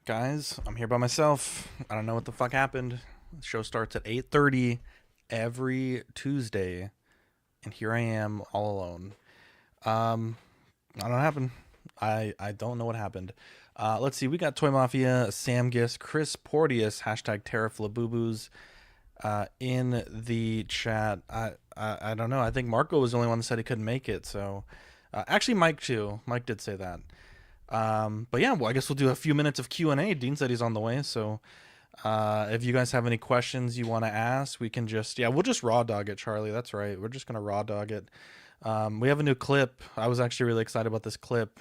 Guys, I'm here by myself. I don't know what the fuck happened. The show starts at 8:30 every Tuesday, and here I am all alone. I don't know what happened. I don't know what happened. Let's see. We got Toy Mafia, Sam Gist, Chris Porteous, hashtag Tariff Labubus in the chat. I don't know. I think Marco was the only one that said he couldn't make it. So actually, Mike too. Mike did say that. But yeah, well, I guess we'll do a few minutes of Q&A. Dean said he's on the way, so if you guys have any questions you want to ask, we can just, we'll just raw dog it, Charlie. That's right. We're just going to raw dog it. We have a new clip. I was actually really excited about this clip.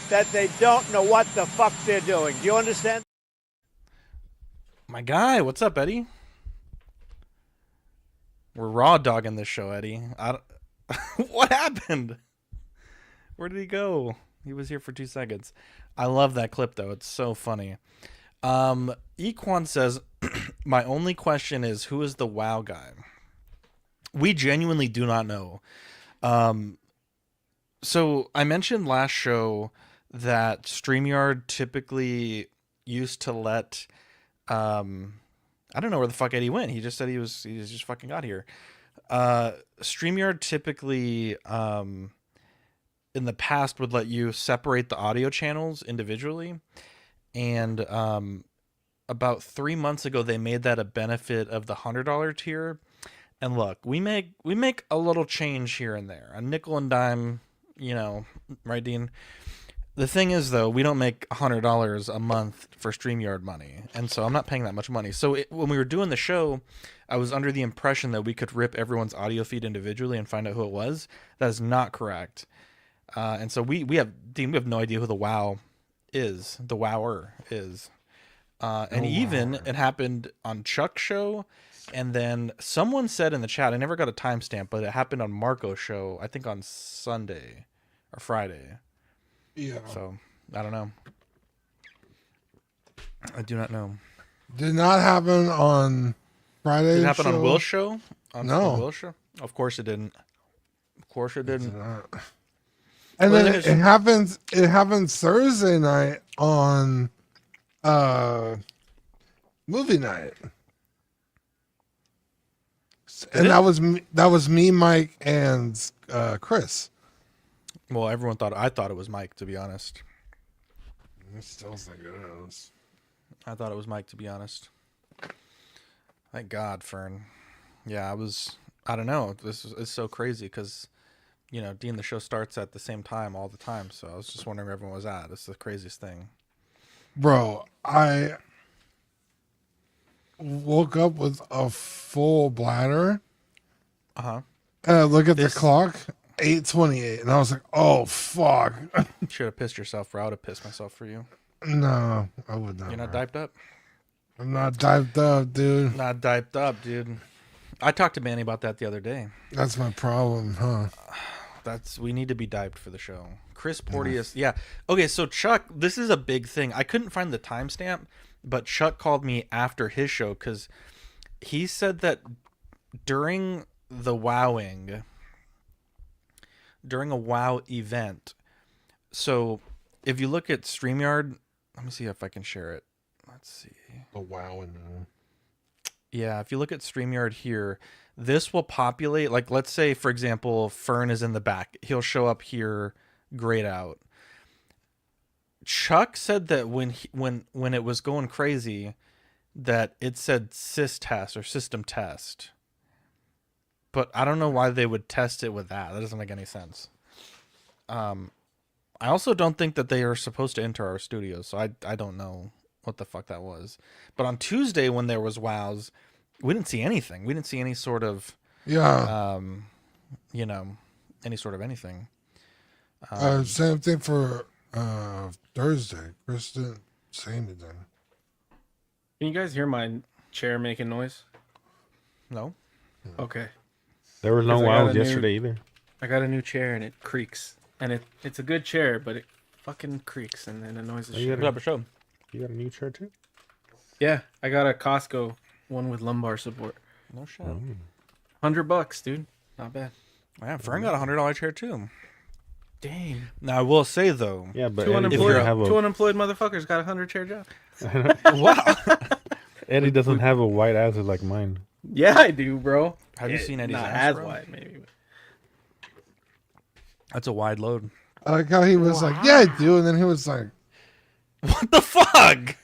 That they don't know what the fuck they're doing. Do you understand? My guy, what's up, Eddie? We're raw dogging this show, Eddie. What happened? Where did he go? He was here for 2 seconds. I love that clip, though. It's so funny. Equan says, my only question is, who is the WoW guy? We genuinely do not know. So I mentioned last show that StreamYard typically used to let... I don't know where the fuck Eddie went. He just said he just fucking got here. StreamYard typically... in the past would let you separate the audio channels individually, and about 3 months ago they made that a benefit of the $100 tier. And look, we make a little change here and there, a nickel and dime, right, Dean? The thing is, though, we don't make $100 a month for StreamYard money, and so I'm not paying that much money. So when we were doing the show, I was under the impression that we could rip everyone's audio feed individually and find out who it was. That is not correct. And so we have no idea who the WoW is. The WoWer is. And even it happened on Chuck's show. And then someone said in the chat, I never got a timestamp, but it happened on Marco's show, I think on Sunday or Friday. Yeah. So I don't know. I do not know. Did not happen on Friday. Did it happen on Will's show? No. On Will's show? Of course it didn't. Of course it didn't. And then it happens Thursday night on movie night. And that was me, Mike, and Chris. Well, I thought it was Mike, to be honest. I still think it is. I thought it was Mike, to be honest. Thank God, Fern. Yeah, I don't know. It's so crazy because, Dean, the show starts at the same time all the time. So I was just wondering where everyone was at. It's the craziest thing. Bro, I woke up with a full bladder. Uh-huh. And I look at the clock, 8:28, and I was like, oh, fuck. Should have pissed yourself, bro. I would have pissed myself for you. No, I would not. You're not diped up? I'm not diped up, dude. Not diped up, dude. I talked to Manny about that the other day. That's my problem, huh? We need to be diped for the show. Chris Porteous, yeah. Okay, so Chuck, this is a big thing. I couldn't find the timestamp, but Chuck called me after his show because he said that during the wowing, during a WoW event, so if you look at StreamYard, let me see if I can share it. Let's see. The wowing. Yeah, if you look at StreamYard here, this will populate, like, let's say, for example, Fern is in the back. He'll show up here, grayed out. Chuck said that when it was going crazy, that it said sys test or system test. But I don't know why they would test it with that. That doesn't make any sense. I also don't think that they are supposed to enter our studio, so I don't know what the fuck that was. But on Tuesday when there was WoWs, we didn't see anything. We didn't see any sort of any sort of anything. Same thing for Thursday. Chris didn't say anything. Can you guys hear my chair making noise? No. Okay. There was no WoWs yesterday either. I got a new chair and it creaks. And it's a good chair, but it fucking creaks and then annoys the shit. Put up a show. You got a new chair too? Yeah, I got a Costco one with lumbar support. No shit. $100, dude. Not bad. Yeah, Fern got a $100 chair too. Dang. Now I will say though, Yeah, but Two Eddie you're doesn't a- have two a unemployed motherfuckers got a 100-chair job. wow. Eddie doesn't have a white ass like mine. Yeah, I do, bro. Have you seen Eddie's Not ass, as bro? wide, maybe. That's a wide load. I like how he was like, "Yeah, I do," and then he was like, What the fuck?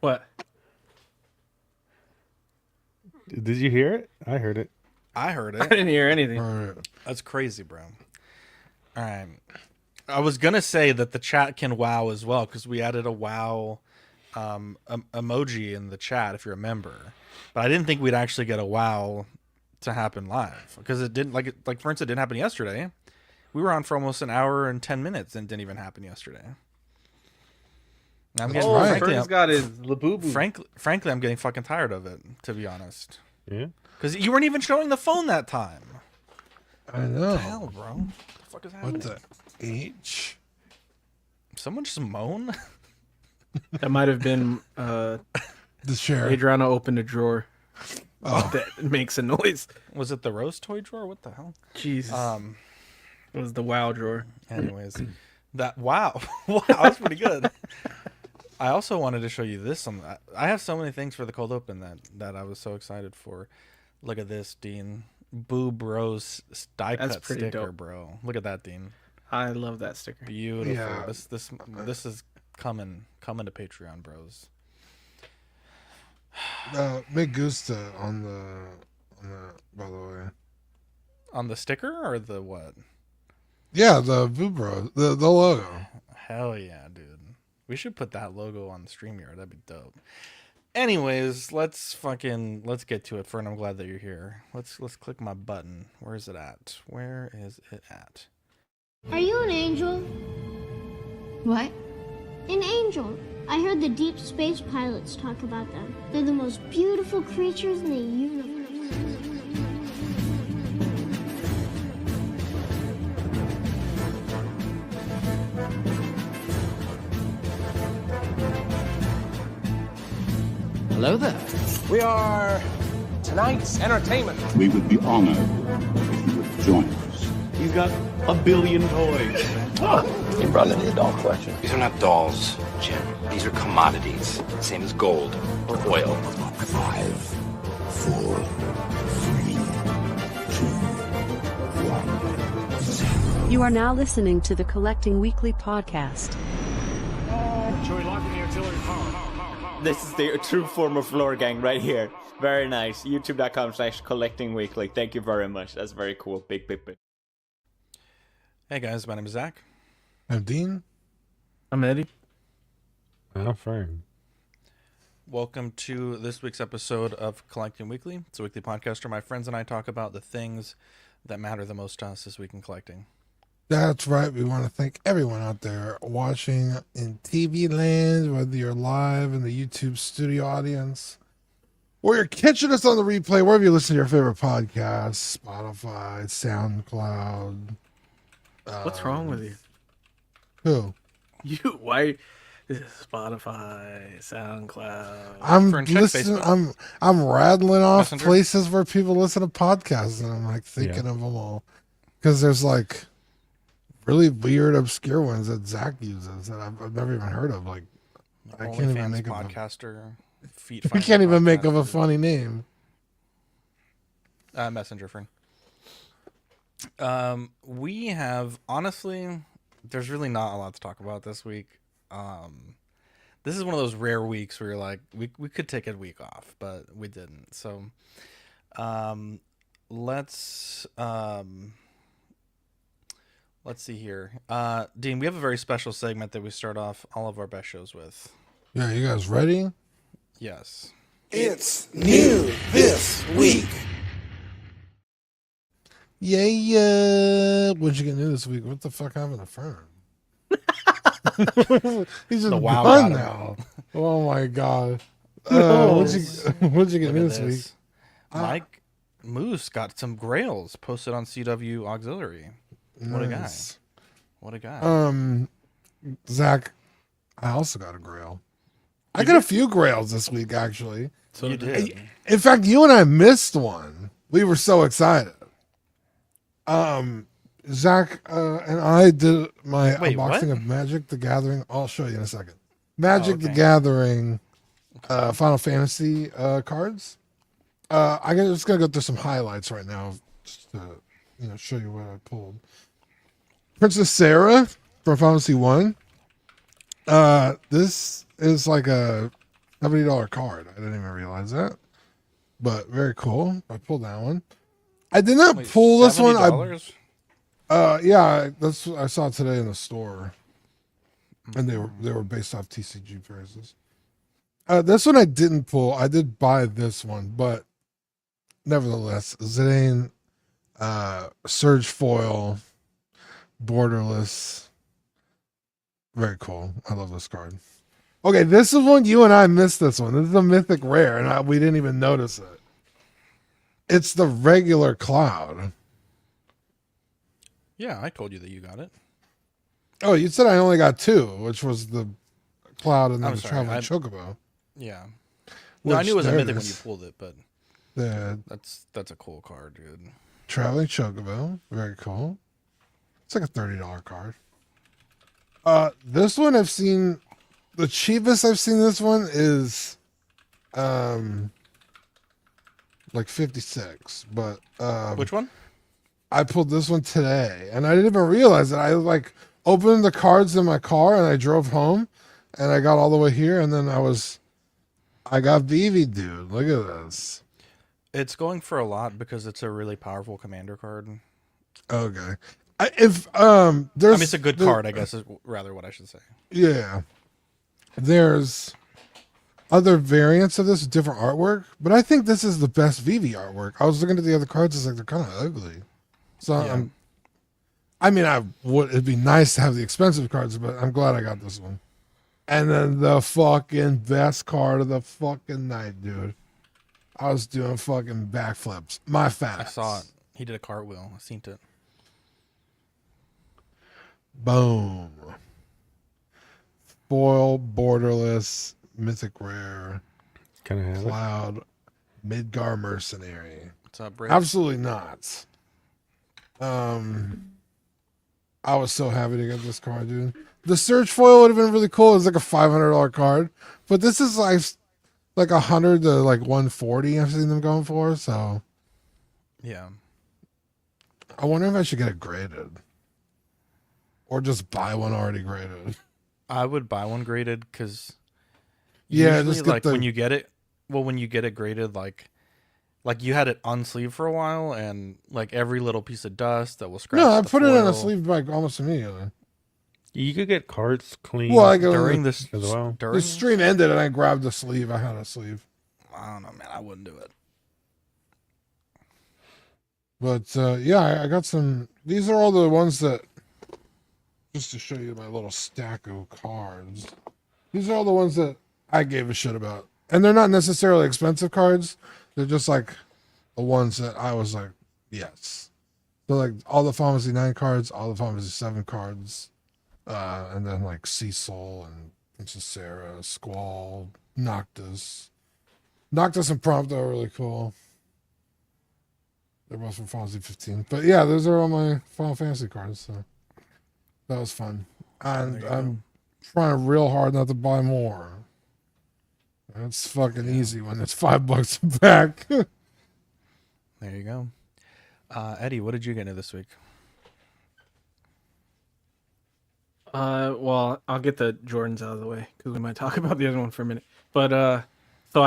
What? Did you hear it? I heard it. I heard I it. didn't hear anything. All right. That's crazy, bro. All right. I was gonna say that the chat can wow as well because we added a wow emoji in the chat if you're a member, but I didn't think we'd actually get a wow to happen live because it didn't like for instance it didn't happen yesterday. We were on for almost an hour and 10 minutes and it didn't even happen yesterday. I'm getting right. frankly, Fern's got his Labubu. frankly, I'm getting fucking tired of it, to be honest. Yeah. Because you weren't even showing the phone that time. I know. What the hell, bro? What the fuck is happening? What the H? Someone just moan? That might have been The chair. Adriana opened a drawer Oh, that makes a noise. Was it the roast toy drawer? What the hell? Jesus. It was the wow drawer. Anyways, that wow, wow, that's pretty good. I also wanted to show you this. I have so many things for the cold open that I was so excited for. Look at this, Dean. Boo Bros die That's cut pretty sticker, dope. bro. Look at that, Dean. I love that sticker. Beautiful. Yeah. This is coming to Patreon, bros. Me gusta on the by the way. On the sticker or the what? Yeah, the Vubro, the logo. Hell yeah, dude. We should put that logo on the StreamYard. That'd be dope. Anyways, let's get to it. Fern, I'm glad that you're here. Let's click my button. Where is it at? Where is it at? Are you an angel? What? An angel. I heard the deep space pilots talk about them. They're the most beautiful creatures in the universe. Hello there. We are tonight's entertainment. We would be honored if you would join us. He's got a billion toys. You brought in the doll collection. These are not dolls, Jim. These are commodities. Same as gold or oil. 5, 4, 3, 2, 1, 0. You are now listening to the Collecting Weekly podcast. This is the true form of floor gang right here. Very nice. YouTube.com/collectingweekly. Thank you very much. That's very cool. Big. Hey guys, my name is Zach. I'm Dean. I'm Eddie. I'm Fern. Welcome to this week's episode of Collecting Weekly. It's a weekly podcast where my friends and I talk about the things that matter the most to us this week in collecting. That's right. We want to thank everyone out there watching in TV land, whether you're live in the YouTube studio audience or you're catching us on the replay, wherever you listen to your favorite podcasts, Spotify, SoundCloud. What's wrong with you? Who? You, why? Spotify, SoundCloud. I'm Fern, check listening. Facebook. I'm rattling off Messenger. places where people listen to podcasts, and I'm like thinking of them all because there's like really weird, obscure ones that Zach uses that I've never even heard of. Like I can't even OnlyFans make podcaster. Feet I Finder can't even make up a podcaster. funny name. Messenger friend. We have honestly, there's really not a lot to talk about this week. This is one of those rare weeks where you're like, we could take a week off, but we didn't. So, let's see here. Dean, we have a very special segment that we start off all of our best shows with. Yeah, you guys ready? Yes. It's new this week. Yeah. What'd you get new this week? What the fuck happened to Fern? He's just The wow done got him. now. Oh my god. No. What'd you get Look new at this week? this. Mike Moose got some grails posted on CW Auxiliary. What a guy. Nice. What a guy. Zach, I also got a grail. I got a few grails this week, actually. So You did. In fact, you and I missed one. We were so excited. Zach and I did my Wait, unboxing what? of Magic the Gathering. I'll show you in a second. Magic the okay. Gathering Final Fantasy cards. I'm just gonna go through some highlights right now, just to show you what I pulled. Princess Sarah from Final Fantasy 1. This is like a $70 card. I didn't even realize that, but very cool. I pulled that one. I did not pull this one. $70? Yeah, I saw it today in the store, and they were based off TCG prices. This one I didn't pull. I did buy this one, but nevertheless, Zidane, Surge Foil, Borderless. Very cool. I love this card. Okay, this is one you and I missed. This one. This is a mythic rare, and we didn't even notice it. It's the regular Cloud. Yeah, I told you that you got it. Oh, you said I only got two, which was the Cloud and then I'm the sorry, Traveling Chocobo. Yeah. No, I knew it was a mythic when you pulled it, but the that's a cool card, dude. Traveling Chocobo, very cool. It's like a $30 card. This one I've seen. The cheapest I've seen this one is, like 56. But which one? I pulled this one today, and I didn't even realize it. I like opened the cards in my car, and I drove home, and I got all the way here, and then I got Vivi, dude. Look at this. It's going for a lot because it's a really powerful commander card. Okay. There's, I mean, it's a good card, I guess, is rather what I should say. Yeah. There's other variants of this, different artwork, but I think this is the best Vivi artwork. I was looking at the other cards, it's like they're kind of ugly. So yeah. it'd be nice to have the expensive cards, but I'm glad I got this one. And then the fucking best card of the fucking night, dude. I was doing fucking backflips. My fat. I saw it. He did a cartwheel. I seen it. Boom. Foil, borderless, mythic rare, Can I have Cloud, Midgar Mercenary. What's up, Brave? Absolutely not. I was so happy to get this card, dude. The Surge Foil would have been really cool. It's like a $500 card, but this is like 100 to like 140. I've seen them going for. So yeah, I wonder if I should get it graded, or just buy one already graded. I would buy one graded because just like when you get it, when you get it graded, like you had it unsleeved for a while, and like every little piece of dust that was scratched. No, I put it in a sleeve bag almost immediately. You could get cards clean during this as well. The stream ended and I grabbed the sleeve. I had a sleeve. I don't know, man. I wouldn't do it. But I got some. These are all the ones that. Just to show you my little stack of cards. These are all the ones that I gave a shit about. And they're not necessarily expensive cards. They're just like the ones that I was like, yes. So like all the Final Fantasy 9 cards, all the Final Fantasy 7 cards, and then like Cecil and Princess Sarah, Squall, Noctis. Noctis and Prompto are really cool. They're both from Final Fantasy 15. But yeah, those are all my Final Fantasy cards, so that was fun. And I'm trying real hard not to buy more. It's fucking easy when it's $5 back. There you go. Eddie, what did you get into this week? Well, I'll get the Jordans out of the way because we might talk about the other one for a minute. But so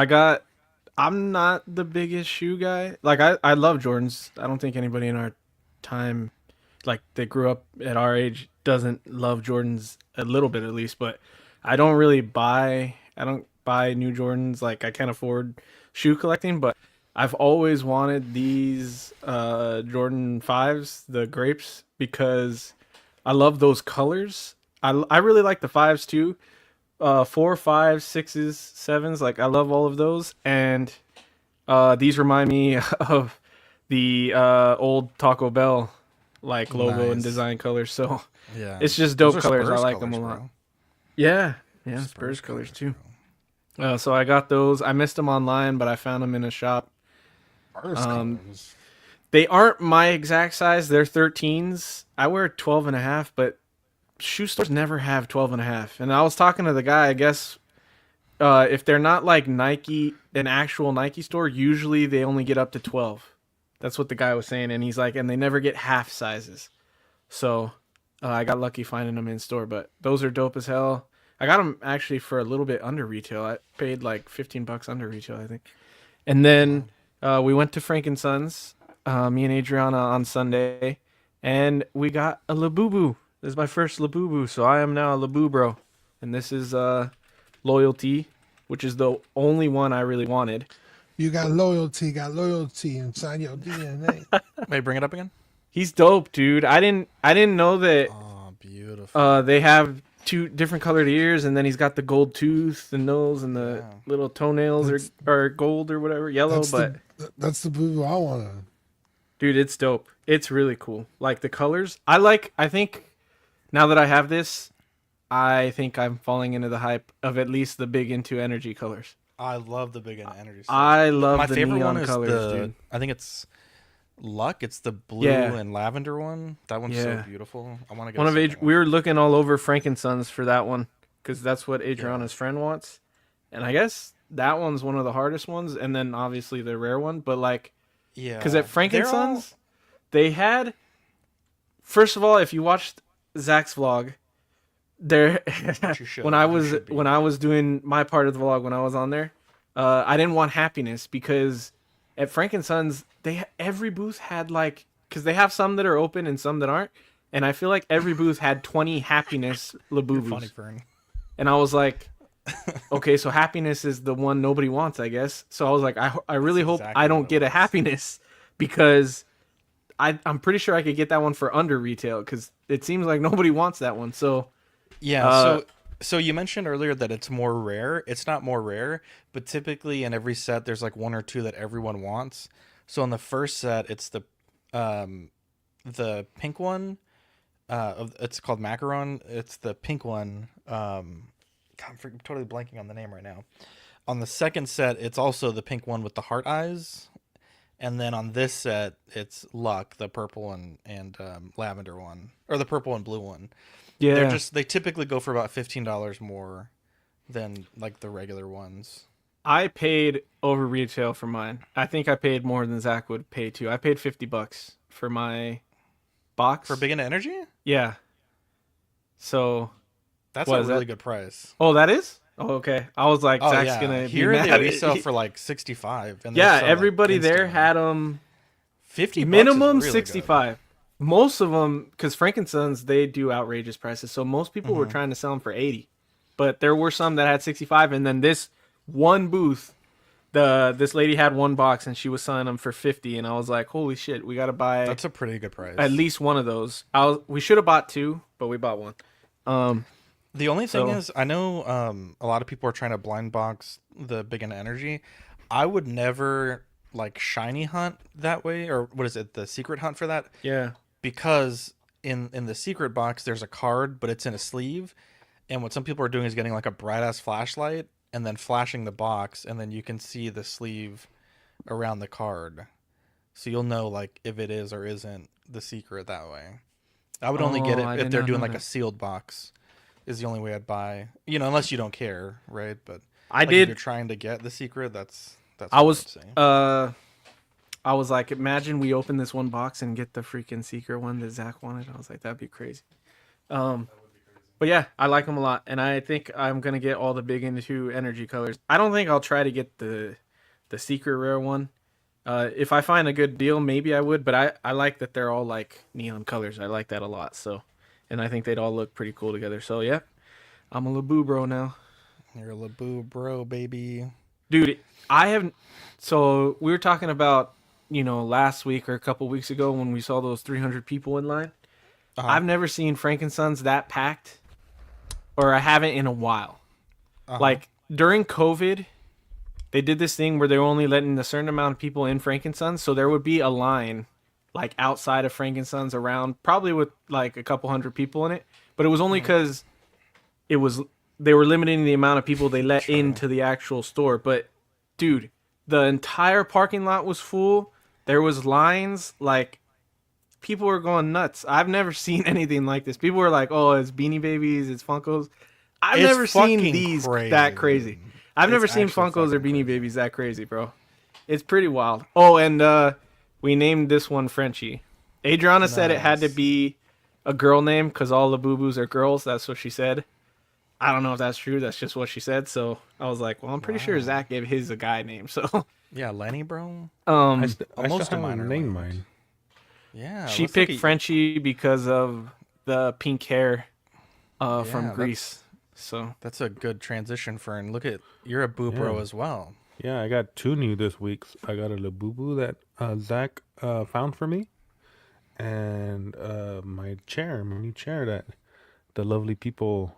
I'm not the biggest shoe guy. Like I love Jordans. I don't think anybody in our time, like they grew up at our age, doesn't love Jordans a little bit at least. But I don't buy new Jordans. Like I can't afford shoe collecting, but I've always wanted these Jordan 5s, the grapes, because I love those colors. I really like the 5s too. 4, 5, 6s, 7s. Like I love all of those. And these remind me of the old Taco Bell like logo and design colors. So yeah, it's just dope colors. Spurs I like them a colors, lot. bro. Yeah, Spurs colors too. So I got those. I missed them online, but I found them in a shop. Spurs colors. They aren't my exact size. They're 13s. I wear 12 and a half, but shoe stores never have 12 and a half. And I was talking to the guy, I guess if they're not like Nike, an actual Nike store, usually they only get up to 12. That's what the guy was saying. And he's like, and they never get half sizes. So I got lucky finding them in store, but those are dope as hell. I got them actually for a little bit under retail. I paid like $15 under retail, I think. And then we went to Frank and Sons, me and Adriana on Sunday, and we got a Labubu. This is my first Labubu, so I am now a Labu bro. And this is Loyalty, which is the only one I really wanted. You got loyalty inside your DNA. Wait, bring it up again. He's dope, dude. I didn't know that. Oh, beautiful. They have 2 different colored ears, and then he's got the gold tooth, the nose, and the little toenails are gold or whatever, yellow. That's the boo I wanted. Dude, it's dope. It's really cool. Like the colors. I think now that I have this, I think I'm falling into the hype of at least the big into energy colors. I love the big energy stuff. I love my the favorite neon one is colors, dude. I think it's Luck. It's the blue and lavender one. That one's so beautiful. I want to get one of we were looking all over Frank and Sons for that one because that's what Adriana's friend wants, and I guess that one's one of the hardest ones, and then obviously the rare one. But like, because at Frank and Sons, they had. First of all, if you watched Zach's vlog, there when I was doing my part of the vlog when I was on there, I didn't want happiness because at Frank and Sons every booth had like, because they have some that are open and some that aren't, and I feel like every booth had 20 happiness Labubus. Funny, Fern. And I was like, okay, so happiness is the one nobody wants, I guess. So I was like, I really hope I don't get a happiness because I'm pretty sure I could get that one for under retail because it seems like nobody wants that one. So yeah, so you mentioned earlier that it's more rare. It's not more rare, but typically in every set there's like 1 or 2 that everyone wants. So in the first set, it's the pink one. It's called Macaron. It's the pink one. God, I'm totally blanking on the name right now. On the second set, it's also the pink one with the heart eyes. And then on this set, it's Luck, the purple and lavender one, or the purple and blue one. Yeah, they typically go for about $15 more than like the regular ones. I paid over retail for mine. I think I paid more than Zach would pay too. I paid $50 for my box for Big Into Energy. Yeah. So that's a really good price. Oh, that is? Oh, okay. I was like, Zach's gonna here be mad. They sell for like 65. And yeah, everybody there had them 50 minimum really 65. Good. Most of them, because Frank and Sons, they do outrageous prices. So most people were trying to sell them for 80, but there were some that had 65. And then this one booth, this lady had one box and she was selling them for 50. And I was like, holy shit, we got to buy. That's a pretty good price. At least one of those. We should have bought 2, but we bought 1. The only thing is, I know a lot of people are trying to blind box the Big Into Energy. I would never like shiny hunt that way, or what is it, the secret hunt for that? Yeah. Because in the secret box, there's a card, but it's in a sleeve. And what some people are doing is getting like a bright ass flashlight and then flashing the box, and then you can see the sleeve around the card. So you'll know like if it is or isn't the secret that way. I would only get it if they're doing like a sealed box. Is the only way I'd buy, unless you don't care, right? But if you're trying to get the secret, that's. I was like, imagine we open this one box and get the freaking secret one that Zach wanted. I was like, that'd be crazy. But yeah, I like them a lot, and I think I'm gonna get all the Big Into Energy colors. I don't think I'll try to get the secret rare one. If I find a good deal, maybe I would. But I like that they're all like neon colors. I like that a lot. So. And I think they'd all look pretty cool together. So, yeah, I'm a Labu bro now. You're a Labu bro, baby. Dude, so we were talking about, last week or a couple weeks ago when we saw those 300 people in line. I've never seen Frank and Sons that packed, or I haven't in a while. Like, during COVID, they did this thing where they were only letting a certain amount of people in Frank and Sons. So there would be a line like outside of Frank and Sons around, probably with like a couple hundred people in it, but it was only because they were limiting the amount of people they let into the actual store. But dude, the entire parking lot was full. there was lines like people were going nuts. I've never seen anything like this. People were like, "Oh, it's Beanie Babies, it's Funkos." I've It's never seen fucking these crazy, that crazy. dude. I've never It's seen actually Funkos or fucking Beanie Babies that crazy, bro. It's pretty wild. Oh, and we named this one Frenchie. Adriana said it had to be a girl name because all the Boo-Boos are girls. That's what she said. I don't know if that's true. That's just what she said. So I was like, well, I'm pretty sure Zach gave his a guy name. So Yeah, Lenny, bro. I most of still mine haven't are named Lenny. mine. Yeah, she looks picked like Frenchie because of the pink hair Yeah, from Greece. So that's a good transition, Fern. Look at you're a boo bro Yeah. as well. Yeah, I got 2 new this week. I got a Labubu that Zach found for me, and my new chair that the lovely people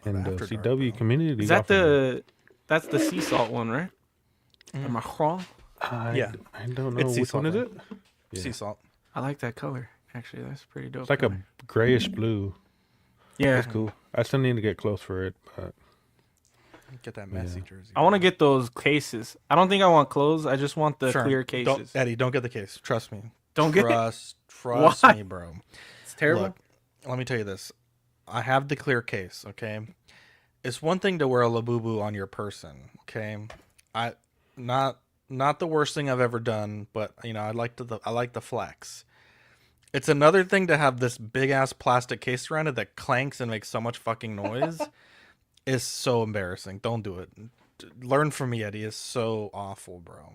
in the After Dark, CW community. is got that for me. that's the sea salt one, right? Am I wrong? Yeah. I don't know It's sea which one salt, is bro. it. Yeah. Sea salt. I like that color. Actually, that's pretty dope. It's like color. a grayish blue. Yeah, It's cool. I still need to get close for it, but Get that messy jersey. I want to get those cases. I don't think I want clothes. I just want the Fern, clear cases. Eddie, don't get the case. Trust me. Don't get it? Trust Why? me, bro. It's terrible. Look, let me tell you this. I have the clear case, okay? It's one thing to wear a Labubu on your person, okay? Not the worst thing I've ever done, but you know, I like the flex. It's another thing to have this big ass plastic case around it that clanks and makes so much fucking noise. It's so embarrassing. Don't do it. Learn from me, Eddie. It's so awful, bro.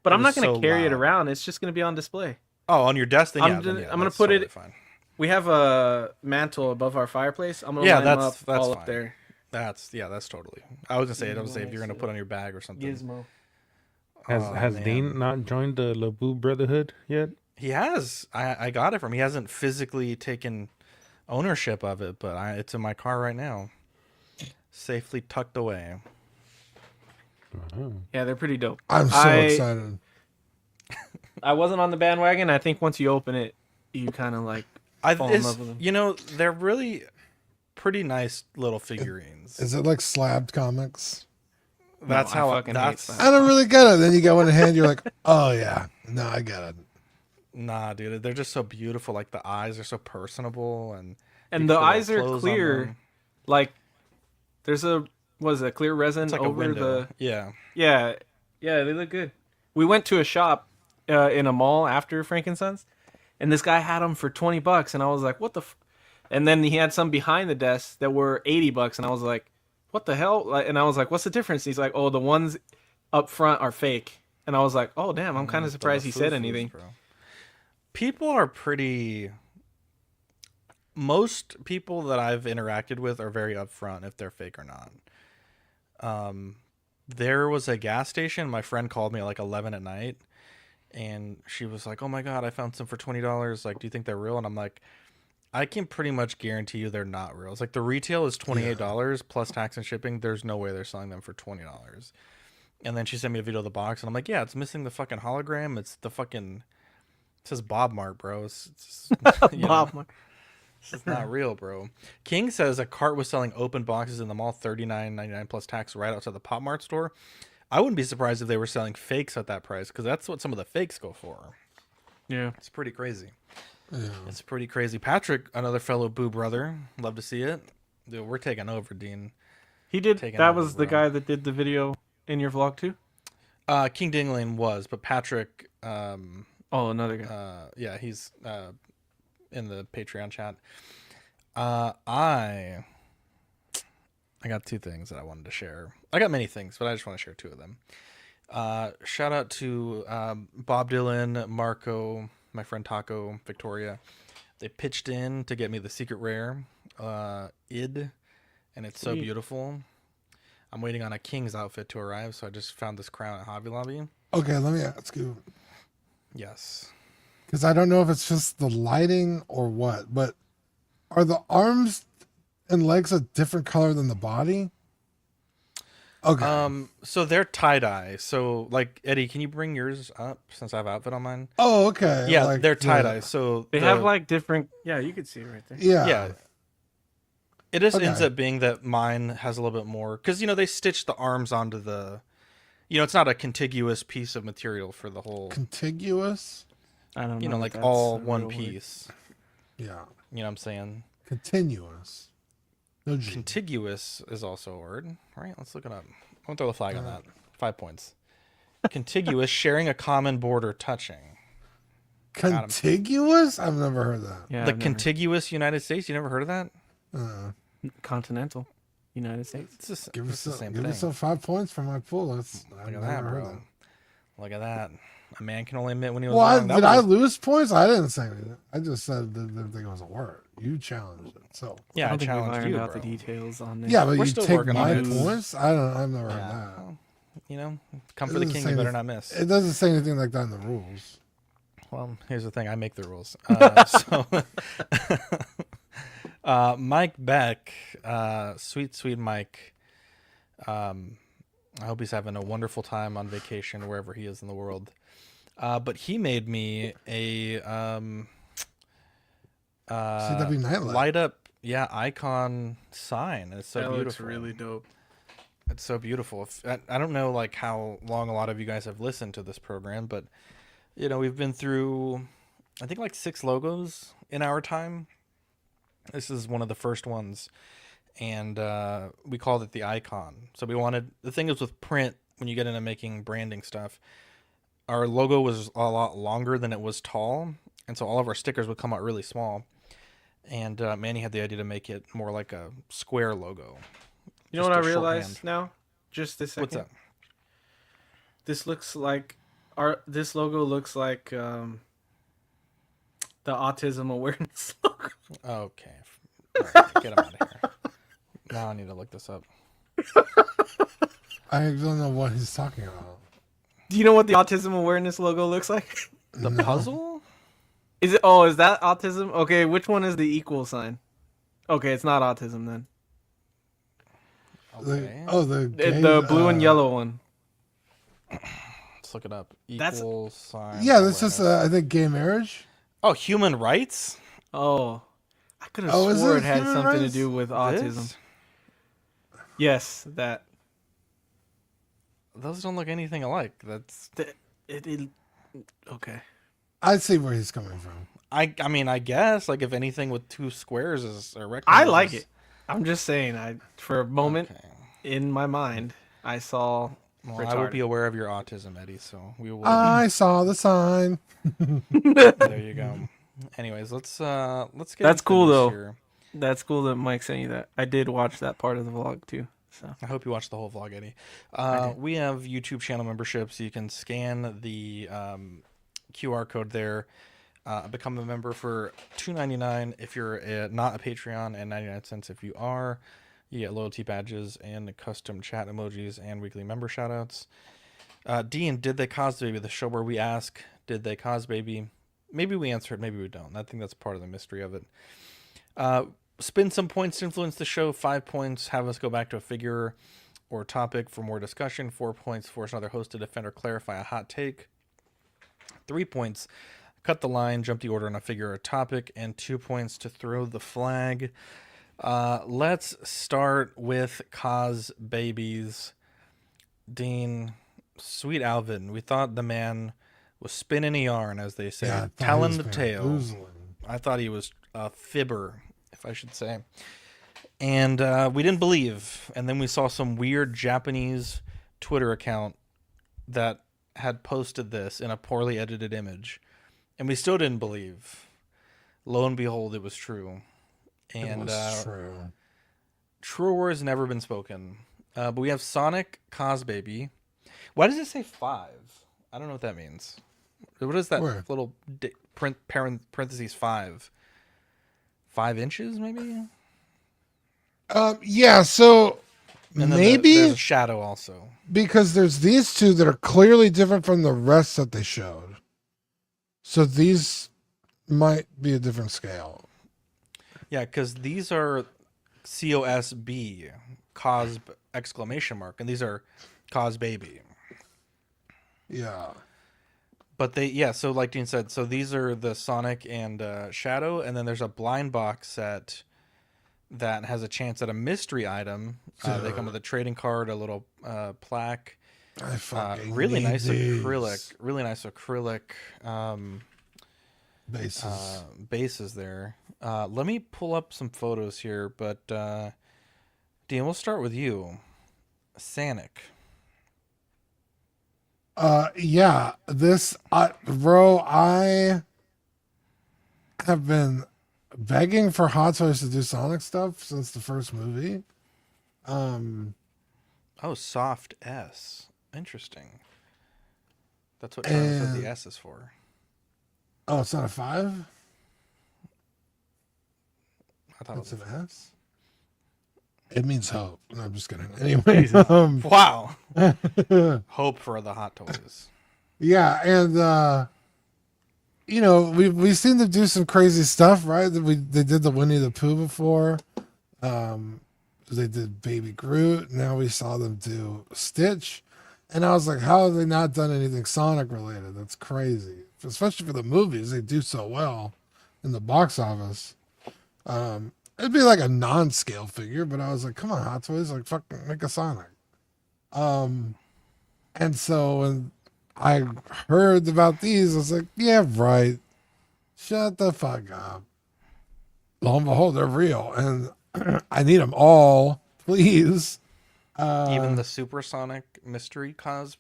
But I'm It not is going to so carry it loud. around. It's just going to be on display. Oh, on your desk? Then, I'm yeah, then, just- yeah, I'm gonna that's put totally it- fine. We have a mantle above our fireplace. I'm going to line them up all fine. up there. That's totally. I was gonna say it. I was gonna say if you're gonna put on your bag or something. Gizmo. has man. Dean not joined the Labu Brotherhood yet? He has. I got it from him. He hasn't physically taken ownership of it, but it's in my car right now, safely tucked away. Yeah, they're pretty dope. I'm so excited. I wasn't on the bandwagon. I think once you open it, you kind of like fall in love with them. You know, they're really pretty nice little figurines. Is it like slabbed comics? That's No, I how. fucking hate That's slabs. I don't really get it. Then you go in hand, you're like, oh yeah, no, I get it. nah, dude. They're just so beautiful. Like the eyes are so personable, and And you the can put, like, eyes are clothes on clear. them. Like there's a clear resin It's like a over window. the Yeah. yeah, they look good. We went to a shop in a mall after Frankenstein's, and this guy had them for $20, and I was like, what the and then he had some behind the desk that were $80, and I was like, what the hell? And I was like, what's the difference? And he's like, oh, the ones up front are fake. And I was like, oh damn, I'm kind of surprised he said anything. Bro. People are pretty. Most people that I've interacted with are very upfront if they're fake or not. There was a gas station. My friend called me at like 11 at night, and she was like, "Oh my god, I found some for $20. Like, do you think they're real?" And I'm like, I can pretty much guarantee you they're not real. It's like the retail is $28 plus tax and shipping. There's no way they're selling them for $20. And then she sent me a video of the box, and I'm like, yeah, it's missing the fucking hologram. It's the fucking. It says Bob Mart, bro. It's Bob Mart. It's not real, bro. King says a cart was selling open boxes in the mall, $39.99 plus tax, right outside the Pop Mart store. I wouldn't be surprised if they were selling fakes at that price, because that's what some of the fakes go for. Yeah, it's pretty crazy. Yeah. It's pretty crazy. Patrick, another fellow Boo brother, love to see it. Dude, we're taking over, Dean. he did. Taking That over, was the bro. guy that did the video in your vlog too. King Dingling was, but Patrick. Oh, another guy. Yeah, he's in the Patreon chat. I got 2 things that I wanted to share. I got many things, but I just want to share 2 of them. Shout out to Bob Dylan, Marco, my friend Taco, Victoria. They pitched in to get me the secret rare, id, and it's so Sweet. beautiful. I'm waiting on a King's outfit to arrive, so I just found this crown at Hobby Lobby. Okay, let me ask you, Yes. because I don't know if it's just the lighting or what, but are the arms and legs a different color than the body? Okay. So they're tie-dye. So, like, Eddie, can you bring yours up since I have outfit on mine? Oh, okay. Yeah, like, they're tie-dye. So They have like different. Yeah, you could see it right there. Yeah. Yeah. It just Okay. ends up being that mine has a little bit more, because you know they stitched the arms onto the, it's not a contiguous piece of material for the whole. Contiguous? I don't know. Like that's all a one real word. piece. Yeah. You know what I'm saying? Continuous. No G. Contiguous is also a word, right? Let's look it up. I won't throw the flag on that. 5 points. Contiguous, sharing a common border, touching. Contiguous? I've never heard that. Yeah, The I've never- contiguous United States. You never heard of that? continental United States. It's just, Give us the same give thing. us some 5 points for my pool. That's Look at that, bro. Look at that. A man can only admit when he was Well, wrong. did I lose points? I didn't say anything. I just said that the thing was a word. You challenged it, so Yeah, I don't think we've challenged ironed you, out bro. the details on this. yeah, but We're you still take working on my it. points. I've never heard Yeah. that. Well, you know, come It for the doesn't king, say you better anything- not miss. It doesn't say anything like that in the rules. Well, here's the thing. I make the rules. Mike Beck, sweet Mike. I hope he's having a wonderful time on vacation wherever he is in the world. But he made me a CW Nightlight. light up, icon sign. It's so that beautiful. looks really dope. It's so beautiful. I don't know like how long a lot of you guys have listened to this program, but we've been through, I think, like 6 logos in our time. This is one of the first ones, and we called it the icon. So the thing is with print, when you get into making branding stuff, our logo was a lot longer than it was tall, and so all of our stickers would come out really small. And Manny had the idea to make it more like a square logo. You know Just what I a realized shorthand. now? Just this second. What's that? This looks like this logo looks like the autism awareness logo. Okay. All right, get him out of here. Now I need to look this up. I don't know what he's talking about. Do you know what the autism awareness logo looks like? The puzzle? Is it? Oh, is that autism? Okay, which one is the equal sign? Okay, it's not autism then. Okay. The blue and yellow one. Let's look it up. That's- Equal sign. Yeah, that's just awareness. I think gay marriage. Oh, human rights? Oh, I could have Oh, is swore it it had human something rights? to do with autism. This? Yes, that. Those don't look anything alike. That's Okay. I see where he's coming from. I mean, I guess like if anything with 2 squares is a rectangle. I like it. I'm just saying. For a moment Okay. in my mind, I saw. Well, I will be aware of your autism, Eddie. So we will. I saw the sign. There you go. Anyways, let's get. That's into cool this though. here. That's cool that Mike sent you that. I did watch that part of the vlog too. So I hope you watched the whole vlog, Eddie. We have YouTube channel memberships. You can scan the QR code there. Become a member for $2.99 if you're not a Patreon, and 99 cents if you are. You get loyalty badges and custom chat emojis and weekly member shoutouts. Dean, did they Cosbaby? The show where we ask, did they Cosbaby? Maybe we answer it, maybe we don't. I think that's part of the mystery of it. Spin some points to influence the show. 5 points, have us go back to a figure or topic for more discussion. 4 points, force another host to defend or clarify a hot take. 3 points, cut the line, jump the order on a figure or topic. And 2 points to throw the flag. Let's start with Cosbabies. Dean, sweet Alvin, we thought the man was spinning a yarn, as they say, Yeah, I thought he telling was the tale. bamboozling. I thought he was a fibber, if I should say. And we didn't believe. And then we saw some weird Japanese Twitter account that had posted this in a poorly edited image. And we still didn't believe. Lo and behold, it was true. And It was true. truer words never been spoken. But we have Sonic Cosbaby. Why does it say 5? I don't know what that means. What is that Where? little parentheses 5? 5 inches, maybe? Yeah, so And then maybe there's a shadow also. because there's these two that are clearly different from the rest that they showed. So these might be a different scale. Yeah, because these are COSB, Cosb exclamation mark, and these are Cosbaby. Yeah. But so like Dean said, so these are the Sonic and Shadow, and then there's a blind box set that has a chance at a mystery item. They come with a trading card, a little plaque, I fucking really need nice these acrylic, bases. bases there. Let me pull up some photos here, but Dean, we'll start with you. Sonic. Yeah, this, bro, I have been begging for Hot Toys to do Sonic stuff since the first movie. Oh, soft S. Interesting. That's what Charlie said the And- S is for. Oh, it's not a 5? I thought It's it an was. S? It means hope. No, I'm just kidding. Anyway, Wow. Hope for the Hot Toys. yeah, and you know, we've seen them do some crazy stuff, right? They did the Winnie the Pooh before. They did Baby Groot. Now we saw them do Stitch, and I was like, how have they not done anything Sonic related? That's crazy, especially for the movies. They do so well in the box office. It'd be like a non-scale figure, but I was like, come on, Hot Toys, like fucking make a Sonic. And so when I heard about these, I was like, yeah, right. Shut the fuck up. Lo and behold, they're real. And I need them all, please. Even the Supersonic Mystery Cosb.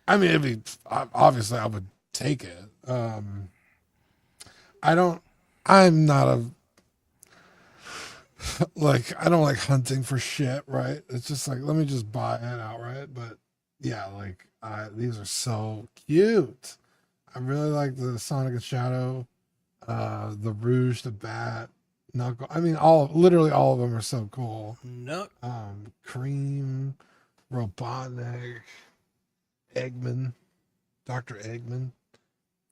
I mean, it'd be, obviously I would take it. I'm not a, like, I don't like hunting for shit, right? It's just like, let me just buy it outright. But yeah, like, these are so cute. I really like the Sonic and Shadow, the Rouge, the Bat, Knuckle. I mean, literally all of them are so cool. No. Cream, Robotnik, Eggman, Dr. Eggman,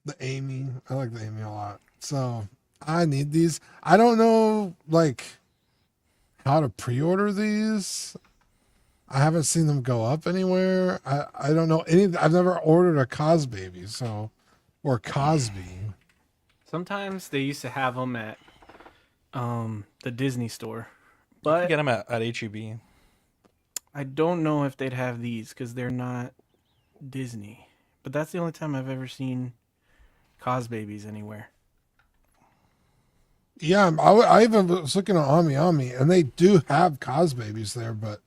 the Amy. I like the Amy a lot. So I need these. I don't know, like, how to pre-order these. I haven't seen them go up anywhere. I don't know I've never ordered a Cosbaby, so, or Cosbi. Sometimes they used to have them at the Disney store, You but can get them at HEB. I don't know if they'd have these because they're not Disney. But that's the only time I've ever seen Cosbabies anywhere. Yeah, I even was looking at Ami Ami, and they do have Cosbabies there, but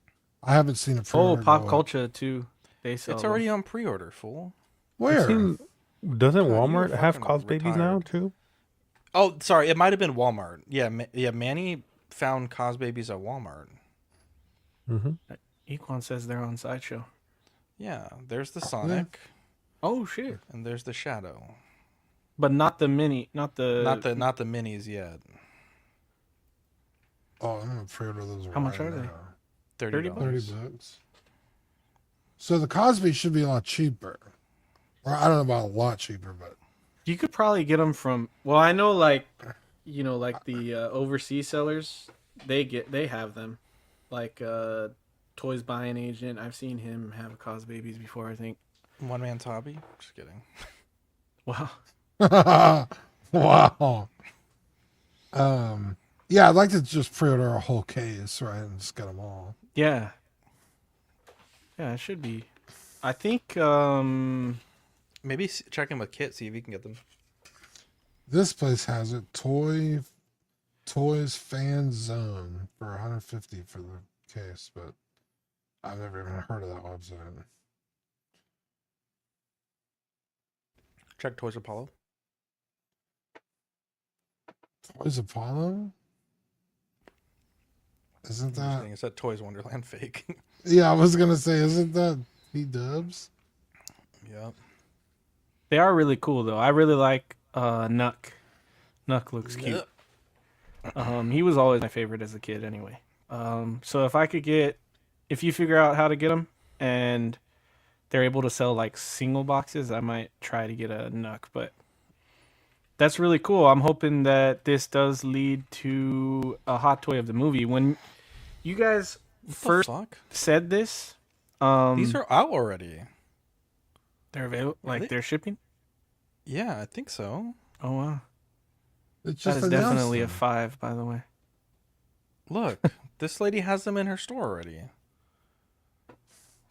I haven't seen a pre-order. Oh, Pop go up. Culture too. They sell. It's already on pre-order, fool. Where? Doesn't God, Walmart you're have fucking Cosbabies now retired. too? Oh, sorry, it might have been Walmart. Yeah, yeah. Manny found Cosbabies at Walmart. Mm-hmm. Equan says they're on Sideshow. Yeah, there's the Sonic, Oh shit! and there's the Shadow. But not the mini, not the Not the minis yet. Oh, I'm gonna pre-order those. How much right are they? now. $30. $30. So the Cosby should be a lot cheaper. Or I don't know about a lot cheaper, but You could probably get them from. Well, I know, like, you know, like the overseas sellers, they have them, like Toys Buying Agent. I've seen him have Cosbabies before. I think. One man's hobby. Just kidding. Wow. wow. Yeah, I'd like to just pre-order a whole case, right, and just get them all. Yeah. Yeah, it should be. I think. Maybe check in with Kit, see if he can get them. This place has it. Toys Fan Zone for $150 for the case, but I've never even heard of that website. Check Toys Apollo. Toys Apollo? Isn't that? It's that Toys Wonderland fake. Yeah, I was gonna say, isn't that P-Dubs? Yep. They are really cool though. I really like Nuck. Nuck looks cute. He was always my favorite as a kid anyway. So if you figure out how to get them and they're able to sell like single boxes, I might try to get a Nuck, but that's really cool. I'm hoping that this does lead to a hot toy of the movie. When you guys first said this, These are out already. They're available, like they're shipping? Yeah, I think so. Oh wow. It's That just is definitely a announced 5, by the way. Look, this lady has them in her store already.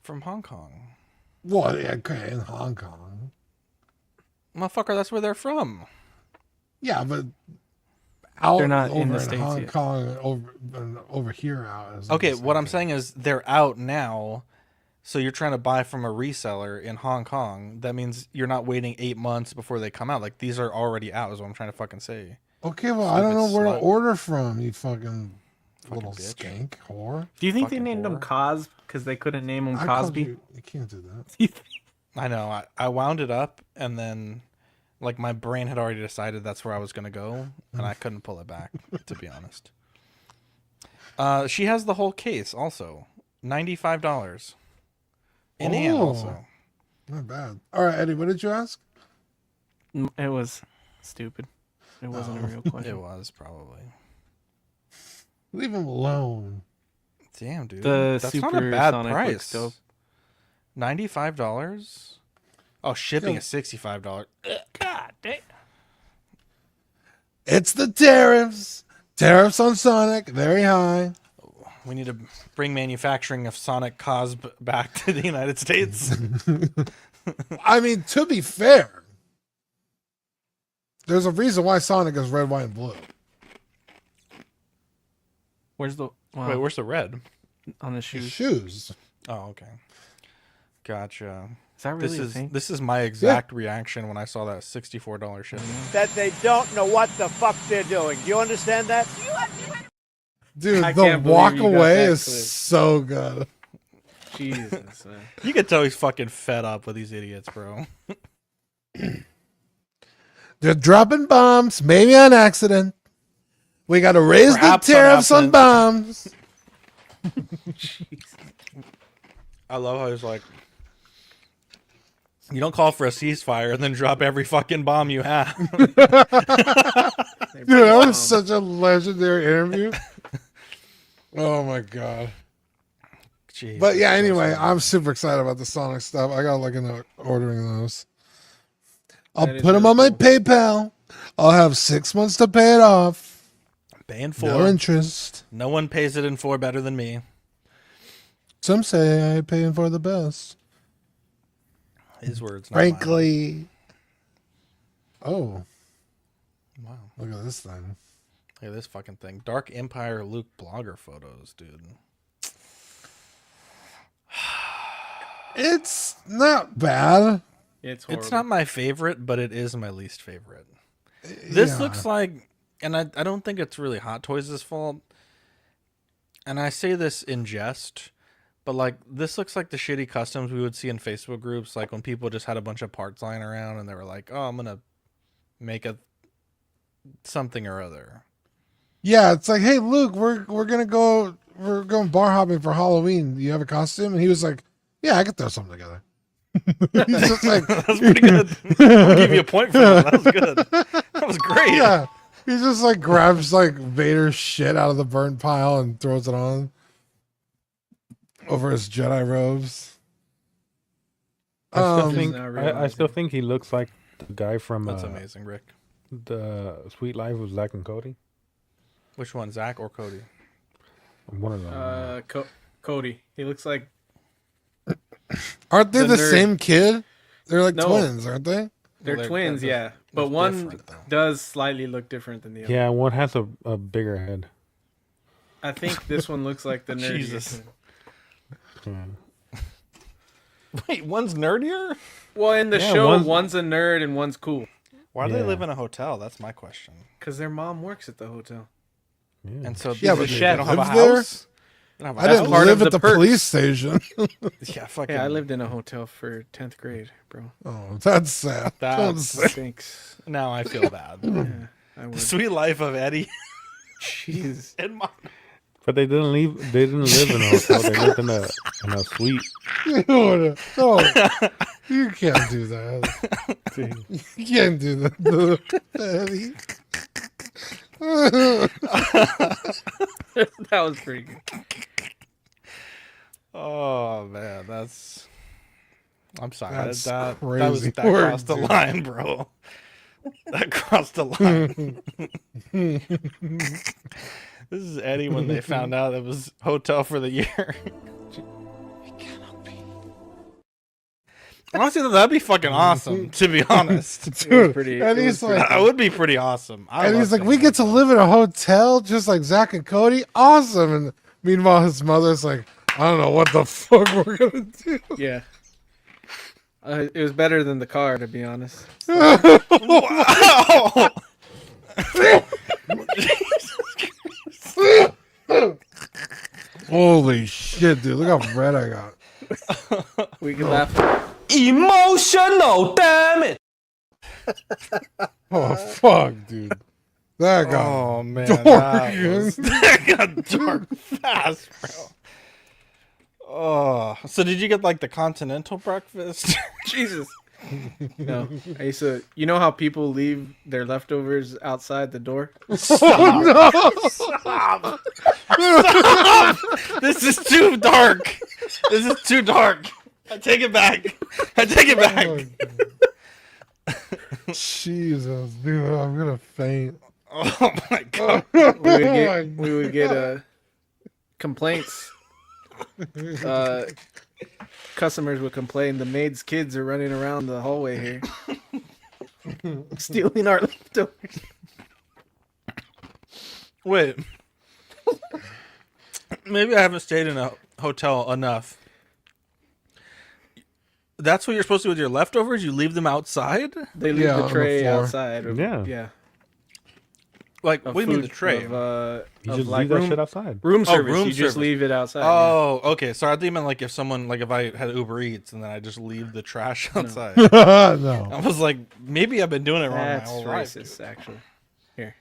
From Hong Kong. Well, yeah, okay, in Hong Kong. Motherfucker, that's where they're from. Yeah, but out They're not over in the in States Hong yet. Kong, over here out. Is Okay, the same what I'm thing. saying is they're out now. So you're trying to buy from a reseller in Hong Kong. That means you're not waiting 8 months before they come out. Like, these are already out is what I'm trying to fucking say. Okay, well, I don't know Stupid where to slut. order from, you fucking little bitch. skank whore. Do you think they Fucking named him whore. Cos because they couldn't name him I called Cosby? you can't do that. I know. I wound it up, and then, like, my brain had already decided that's where I was going to go, and I couldn't pull it back, to be honest. She has the whole case also. $95. In hand also. Not bad. All right, Eddie, what did you ask? It was stupid. It wasn't a real question. It was, probably. Leave him alone. Damn, dude. The That's not a Super bad Sonic price. looks dope. $95? Oh, shipping Yeah. is $65. God damn. It's the tariffs. Tariffs on Sonic, very high. We need to bring manufacturing of Sonic Cosb back to the United States. I mean, to be fair, there's a reason why Sonic is red, white, and blue. Where's the Wait, where's the red? on the His shoes? shoes. Oh, okay. Gotcha. Is that really This a is thing? this is my exact reaction when I saw that $64 shipment. That they don't know what the fuck they're doing. Do you understand that? Dude, I the can't believe walk you got away that is clip. so good. Jesus, man. You can tell he's fucking fed up with these idiots, bro. They're dropping bombs, maybe on accident. We got to raise Perhaps the on tariffs on accident. bombs. I love how he's like, you don't call for a ceasefire and then drop every fucking bomb you have. Dude, that was such a legendary interview. Oh my god. Jesus, But yeah, that's anyway, awesome. I'm super excited about the Sonic stuff. I gotta look into ordering those. I'll That is put them really on my cool. PayPal. I'll have 6 months to pay it off. Paying for No interest. No one pays it in for better than me. Some say I pay for the best. His words, not mine. Frankly. Oh, Wow. look at this thing. Look at this fucking thing. Dark Empire Luke blogger photos, dude. It's not bad. It's horrible. It's not my favorite, but it is my least favorite. This Yeah. looks like, and I don't think it's really Hot Toys' fault. And I say this in jest, but like this looks like the shitty customs we would see in Facebook groups, like when people just had a bunch of parts lying around and they were like, "Oh, I'm gonna make a something or other." Yeah, it's like, hey, Luke, we're going bar hopping for Halloween. Do you have a costume? And he was like, yeah, I could throw something together. He's just like, That's pretty good. I'll give you a point for that. That was good. That was great. yeah. He just like grabs like Vader's shit out of the burnt pile and throws it on over his Jedi robes. I still think he looks like the guy from That's amazing, Rick. the Sweet Life of Zack and Cody. Which one, Zach or Cody? One of them. Cody. He looks like Aren't they The the nerd. same kid? They're like No. twins, aren't they? they're they're- twins, they're- yeah. But they're one different, though. does slightly look different than the other. Yeah, one has a bigger head. I think this one looks like the nerdy. Jesus. twin. Yeah. Wait, one's nerdier? Well, in the Yeah, show, one's a nerd and one's cool. Why do they Yeah. live in a hotel? That's my question. Because their mom works at the hotel. Yeah. And so Yeah, they but they they don't have a live there? house? They don't have I a didn't house? part live of at the the perks. police station. Yeah, fucking. Yeah, I lived in a hotel for 10th grade, bro. Oh, that's sad. That's- Thanks. Now I feel bad. Yeah, I The would. sweet life of Eddie Jeez. and mom. But they didn't leave. They didn't live in a hotel. They lived in a suite. No, you can't do that. You can't do that. Eddie. That was pretty good. Oh man, that's. I'm sorry. That's that crazy that work, crossed the dude. line, bro. That crossed the line. This is Eddie when they found out it was hotel for the year. Honestly, that'd be fucking awesome. To be honest, Dude, and he's like, that would be pretty awesome. and he's like, we get to live in a hotel just like Zach and Cody. Awesome. And meanwhile, his mother's like, I don't know what the fuck we're gonna do. Yeah. It was better than the car, to be honest. Wow. Holy shit, dude! Look how red I got. We can laugh. Emotional, damn it! Oh fuck, dude! That got Oh man, dark. that got dark fast, bro. Oh, so did you get like the continental breakfast? Jesus. No, I used to. You know how people leave their leftovers outside the door? Stop! This is too dark. This is too dark. I take it back. I take it back. Jesus, dude, I'm gonna faint. Oh my god. We would get complaints. Customers would complain the maid's kids are running around the hallway here, stealing our leftovers. Wait. Maybe I haven't stayed in a hotel enough. That's what you're supposed to do with your leftovers? You leave them outside? They leave the tray outside. Yeah. Like, what do you mean the tray? You just leave that shit outside. Room service. room you just service. leave it outside. Oh, okay. Sorry, I thought you meant like if someone, like if I had Uber Eats and then I just leave the trash outside. No. I was like, maybe I've been doing it wrong That's my whole life. racist, actually. Here.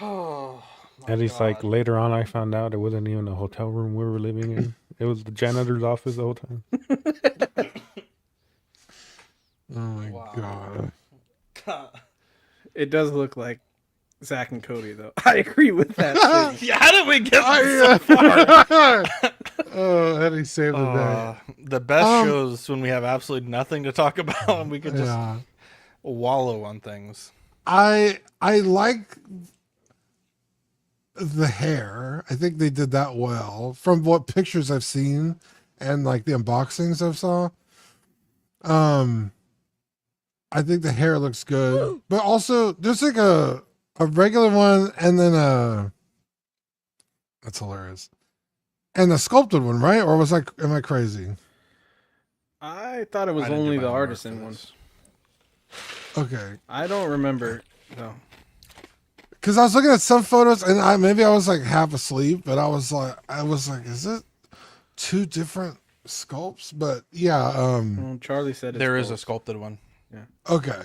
Oh, And he's like, later on, I found out it wasn't even a hotel room we were living in. It was the janitor's office the whole time. Oh my god. It does look like Zach and Cody, though. I agree with that. Yeah, how did we get so far? Oh, Eddie saved the day. The best shows when we have absolutely nothing to talk about and we can just wallow on things. I like the hair. I think they did that well from what pictures I've seen and like the unboxings I've saw. I think the hair looks good, but also there's like a regular one and then that's hilarious. And the sculpted one, right? Or was like, am I crazy? I thought it was only the artisan one. Okay. I don't remember. No. Because I was looking at some photos and I was like half asleep, but I was like, is it two different sculpts? But yeah. Well, Charlie said there is a sculpted one. Yeah. Okay.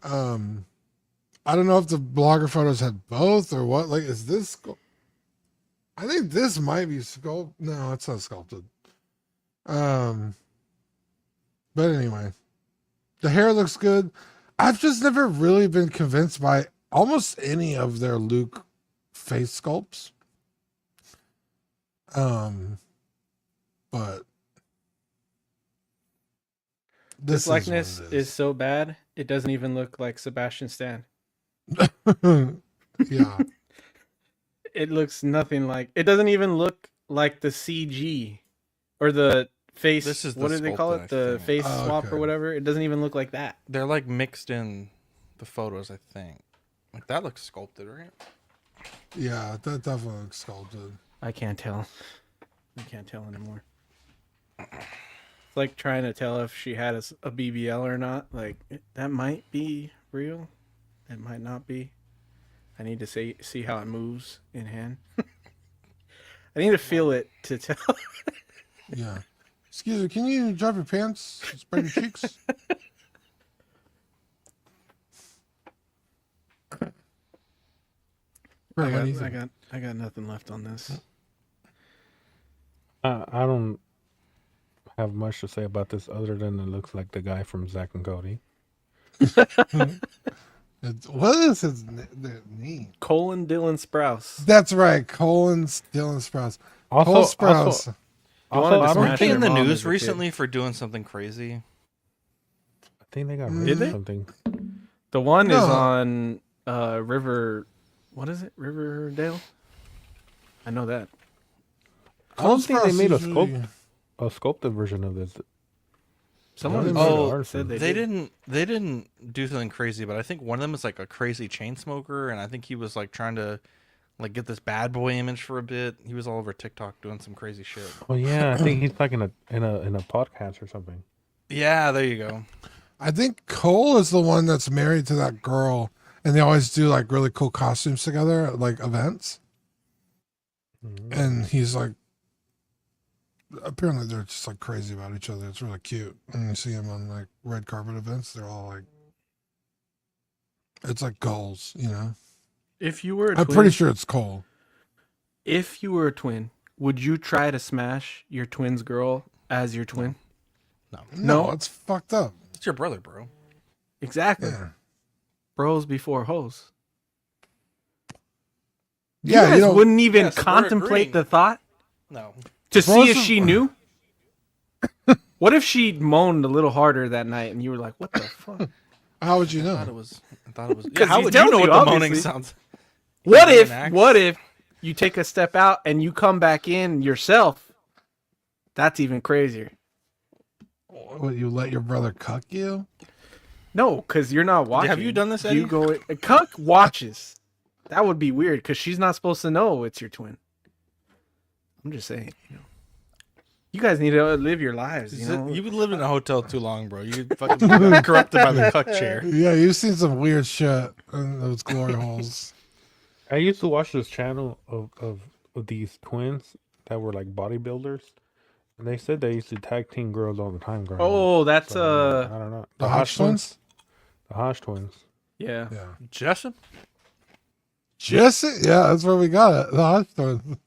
I don't know if the blogger photos had both or what. Like, is this? I think this might be sculpted. No, it's not sculpted. But anyway, the hair looks good. I've just never really been convinced by almost any of their Luke face sculpts. But this likeness is so bad it doesn't even look like Sebastian Stan. Yeah. It looks nothing like. It doesn't even look like the CG or the face. This is what do they call it? The face swap or whatever. It doesn't even look like that. They're like mixed in the photos, I think. Like that looks sculpted, right? Yeah, that definitely looks sculpted. I can't tell. I can't tell anymore. It's like trying to tell if she had a BBL or not. Like, that might be real. It might not be. I need to see how it moves in hand. I need to feel it to tell. Yeah. Excuse me, can you drop your pants? Spread your cheeks? I got nothing left on this. I don't have much to say about this other than it looks like the guy from Zack and Cody. What is his name? Colin Dylan Sprouse. That's right, Colin Dylan Sprouse. Also, Cole Sprouse. Weren't they in the news recently for doing something crazy? I think they got rid of something. The one is on River. What is it? Riverdale. I know that. I don't think they made a sculpted version of this. Someone said they didn't. They didn't do something crazy, but I think one of them is like a crazy chain smoker, and I think he was like trying to like get this bad boy image for a bit. He was all over TikTok doing some crazy shit. Oh yeah, I think he's like in a podcast or something. Yeah, there you go. I think Cole is the one that's married to that girl, and they always do like really cool costumes together at like events. And he's like, apparently they're just like crazy about each other. It's really cute. And you see him on like red carpet events, they're all like, it's like goals, you know? If you were a I'm twin, pretty sure it's Cole. If you were a twin, would you try to smash your twin's girl as your twin? No, it's fucked up. It's your brother, bro. Exactly. Yeah. Bros before hoes. Yeah, you guys wouldn't even Yes, we're contemplate agreeing. the thought No. to see if Bros she knew. What if she moaned a little harder that night and you were like, "What the fuck?" How would you I know? thought it was. Yeah, 'Cause how he would you tells know you, what the moaning obviously. sounds? What Is it if? an axe? What if you take a step out and you come back in yourself? That's even crazier. What, you let your brother cuck you? No, because you're not watching. Have you done this, Eddie? You go. Cuck watches. That would be weird because she's not supposed to know it's your twin. I'm just saying. You guys need to live your lives. You've been living in a hotel too long, bro. You fucking corrupted by the cuck chair. Yeah, you've seen some weird shit in those glory holes. I used to watch this channel of these twins that were like bodybuilders, and they said they used to tag team girls all the time. Growing Oh, up. that's So, I don't know. The Hodge twins? The Hodge twins. Yeah. Yeah. Jessup? Jesse? Yeah, that's where we got it. The Hodge twins.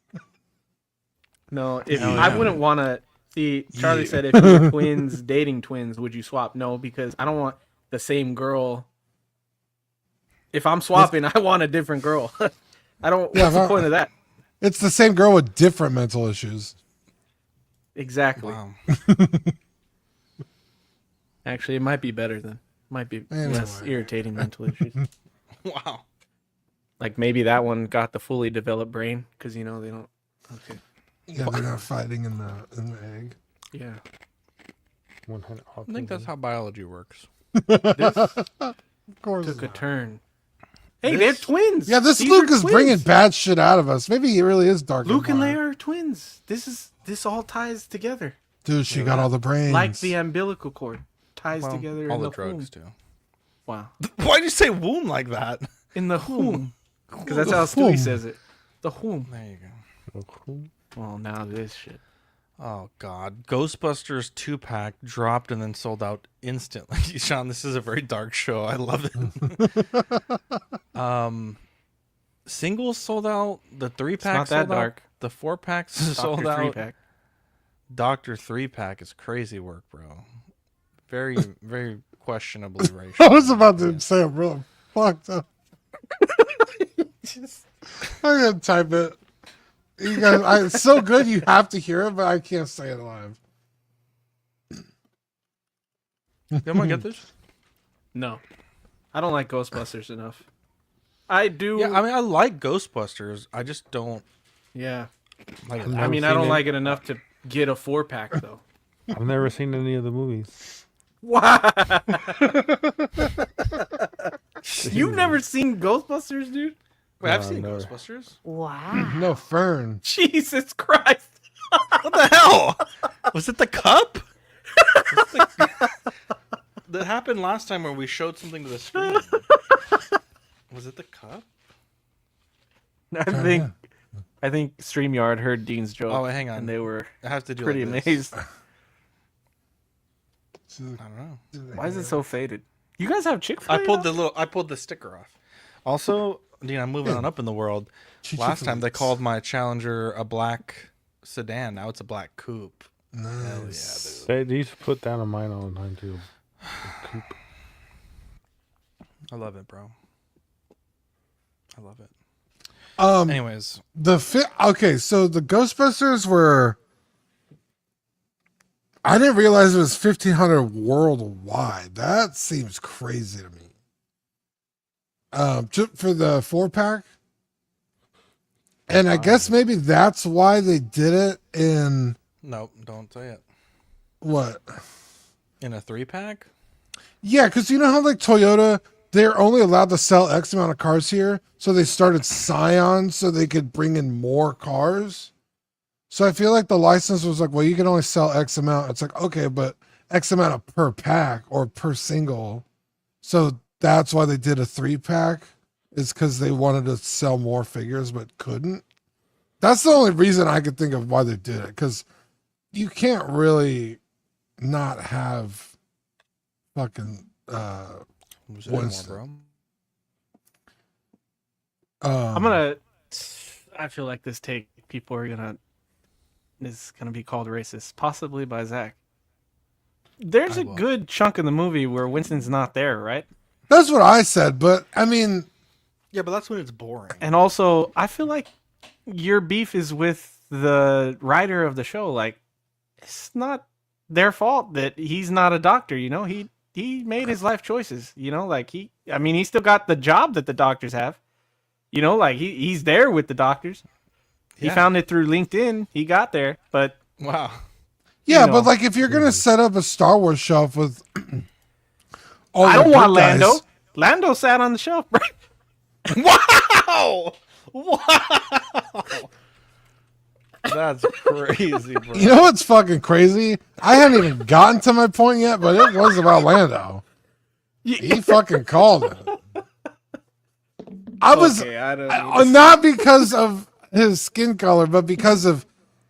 No, if Hell I yeah. wouldn't want to see. Charlie said, if you were twins dating twins, would you swap? No, because I don't want the same girl. If I'm swapping, I want a different girl. I don't. Yeah, what's the point of that? It's the same girl with different mental issues. Exactly. Wow. Actually, it might be better then. Might be less irritating mental issues. Wow. Like maybe that one got the fully developed brain because they don't. Okay. Yeah, they're not fighting in the egg. Yeah. I think that's how biology works. This Of course. took a turn. Hey, they're twins. Yeah, this These Luke are is twins. bringing bad shit out of us. Maybe he really is dark. Luke and Empire. Leia are twins. This all ties together. Dude, she got all the brains. Like the umbilical cord ties Well, together all in the the drugs womb. too. Wow. Why'd you say womb like that? In the womb. Because that's The how womb. Stewie says it. The womb. There you go. Well, now this shit. Oh God, Ghostbusters 2-pack dropped and then sold out instantly. Sean, this is a very dark show. I love it. Singles sold out. The 3-pack not that sold dark. out. The 4-packs sold out. 3-pack. Doctor 3-pack is crazy work, bro. Very, very questionably racial. I was about to say I'm real fucked up. I'm gonna type it. You guys, it's so good you have to hear it, but I can't say it live. You want to get this? No. I don't like Ghostbusters enough. I do. Yeah, I mean, I like Ghostbusters. I just don't Yeah. like it. I mean, I don't like it enough to get a 4-pack, though. I've never seen any of the movies. Wow. You've never seen Ghostbusters, dude? Wait, I've No, seen never. Ghostbusters. Wow. No, Fern. Jesus Christ. What the hell? Was it the cup? That happened last time when we showed something to the screen. Was it the cup? I think StreamYard heard Dean's joke. Oh, hang on. And they were I have to do pretty like this. amazed. I don't know. Why is it so faded? You guys have Chick-fil-A? I pulled the sticker off. Also, Dean, I'm moving on up in the world. Last time they called my Challenger a black sedan. Now it's a black coupe. Nice. They used to put that on mine all the time too. I love it, bro. I love it. Anyways, Okay, so the Ghostbusters were. I didn't realize it was 1,500 worldwide. That seems crazy to me. Just for the 4-pack, and I guess maybe that's why they did it in nope, don't say it. what? In a 3-pack? Yeah, because you know how like Toyota, they're only allowed to sell X amount of cars here, so they started Scion so they could bring in more cars. So I feel like the license was like, well, you can only sell X amount. It's like, okay, but X amount of per pack or per single. So that's why they did a 3-pack, is because they wanted to sell more figures but couldn't. That's the only reason I could think of why they did it, because you can't really not have fucking Winston. I feel like this take people are is gonna be called racist, possibly by Zach. There's a good chunk of the movie where Winston's not there, right? That's what I said, but I mean, yeah, but that's when it's boring. And also, I feel like your beef is with the writer of the show. Like, it's not their fault that he's not a doctor. You know, he made his life choices. You know, like he still got the job that the doctors have. You know, like he's there with the doctors. He found it through LinkedIn. He got there, but wow. Yeah, but like if you're gonna set up a Star Wars shelf with all I the don't want good guys- Lando. Lando sat on the shelf, bro. Wow! That's crazy, bro. You know what's fucking crazy? I hadn't even gotten to my point yet, but it was about Lando. He fucking called it. I was not because of his skin color, but because of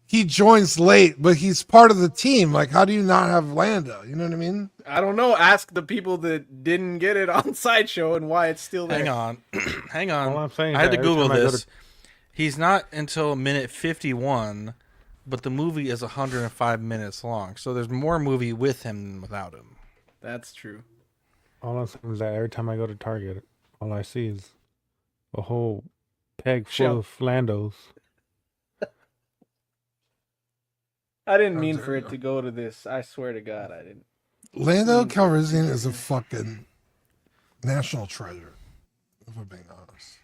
he joins late, but he's part of the team. Like, how do you not have Lando? You know what I mean? I don't know. Ask the people that didn't get it on Sideshow and why it's still there. Hang on. Hang on. All I'm saying I had is to that every Google time I go this. He's not until minute 51, but the movie is 105 minutes long. So there's more movie with him than without him. That's true. All I'm saying is that every time I go to Target, all I see is a whole peg full of Landos. I didn't mean for it to go to this. I swear to God, I didn't. Lando Calrissian is a fucking national treasure, if we're being honest.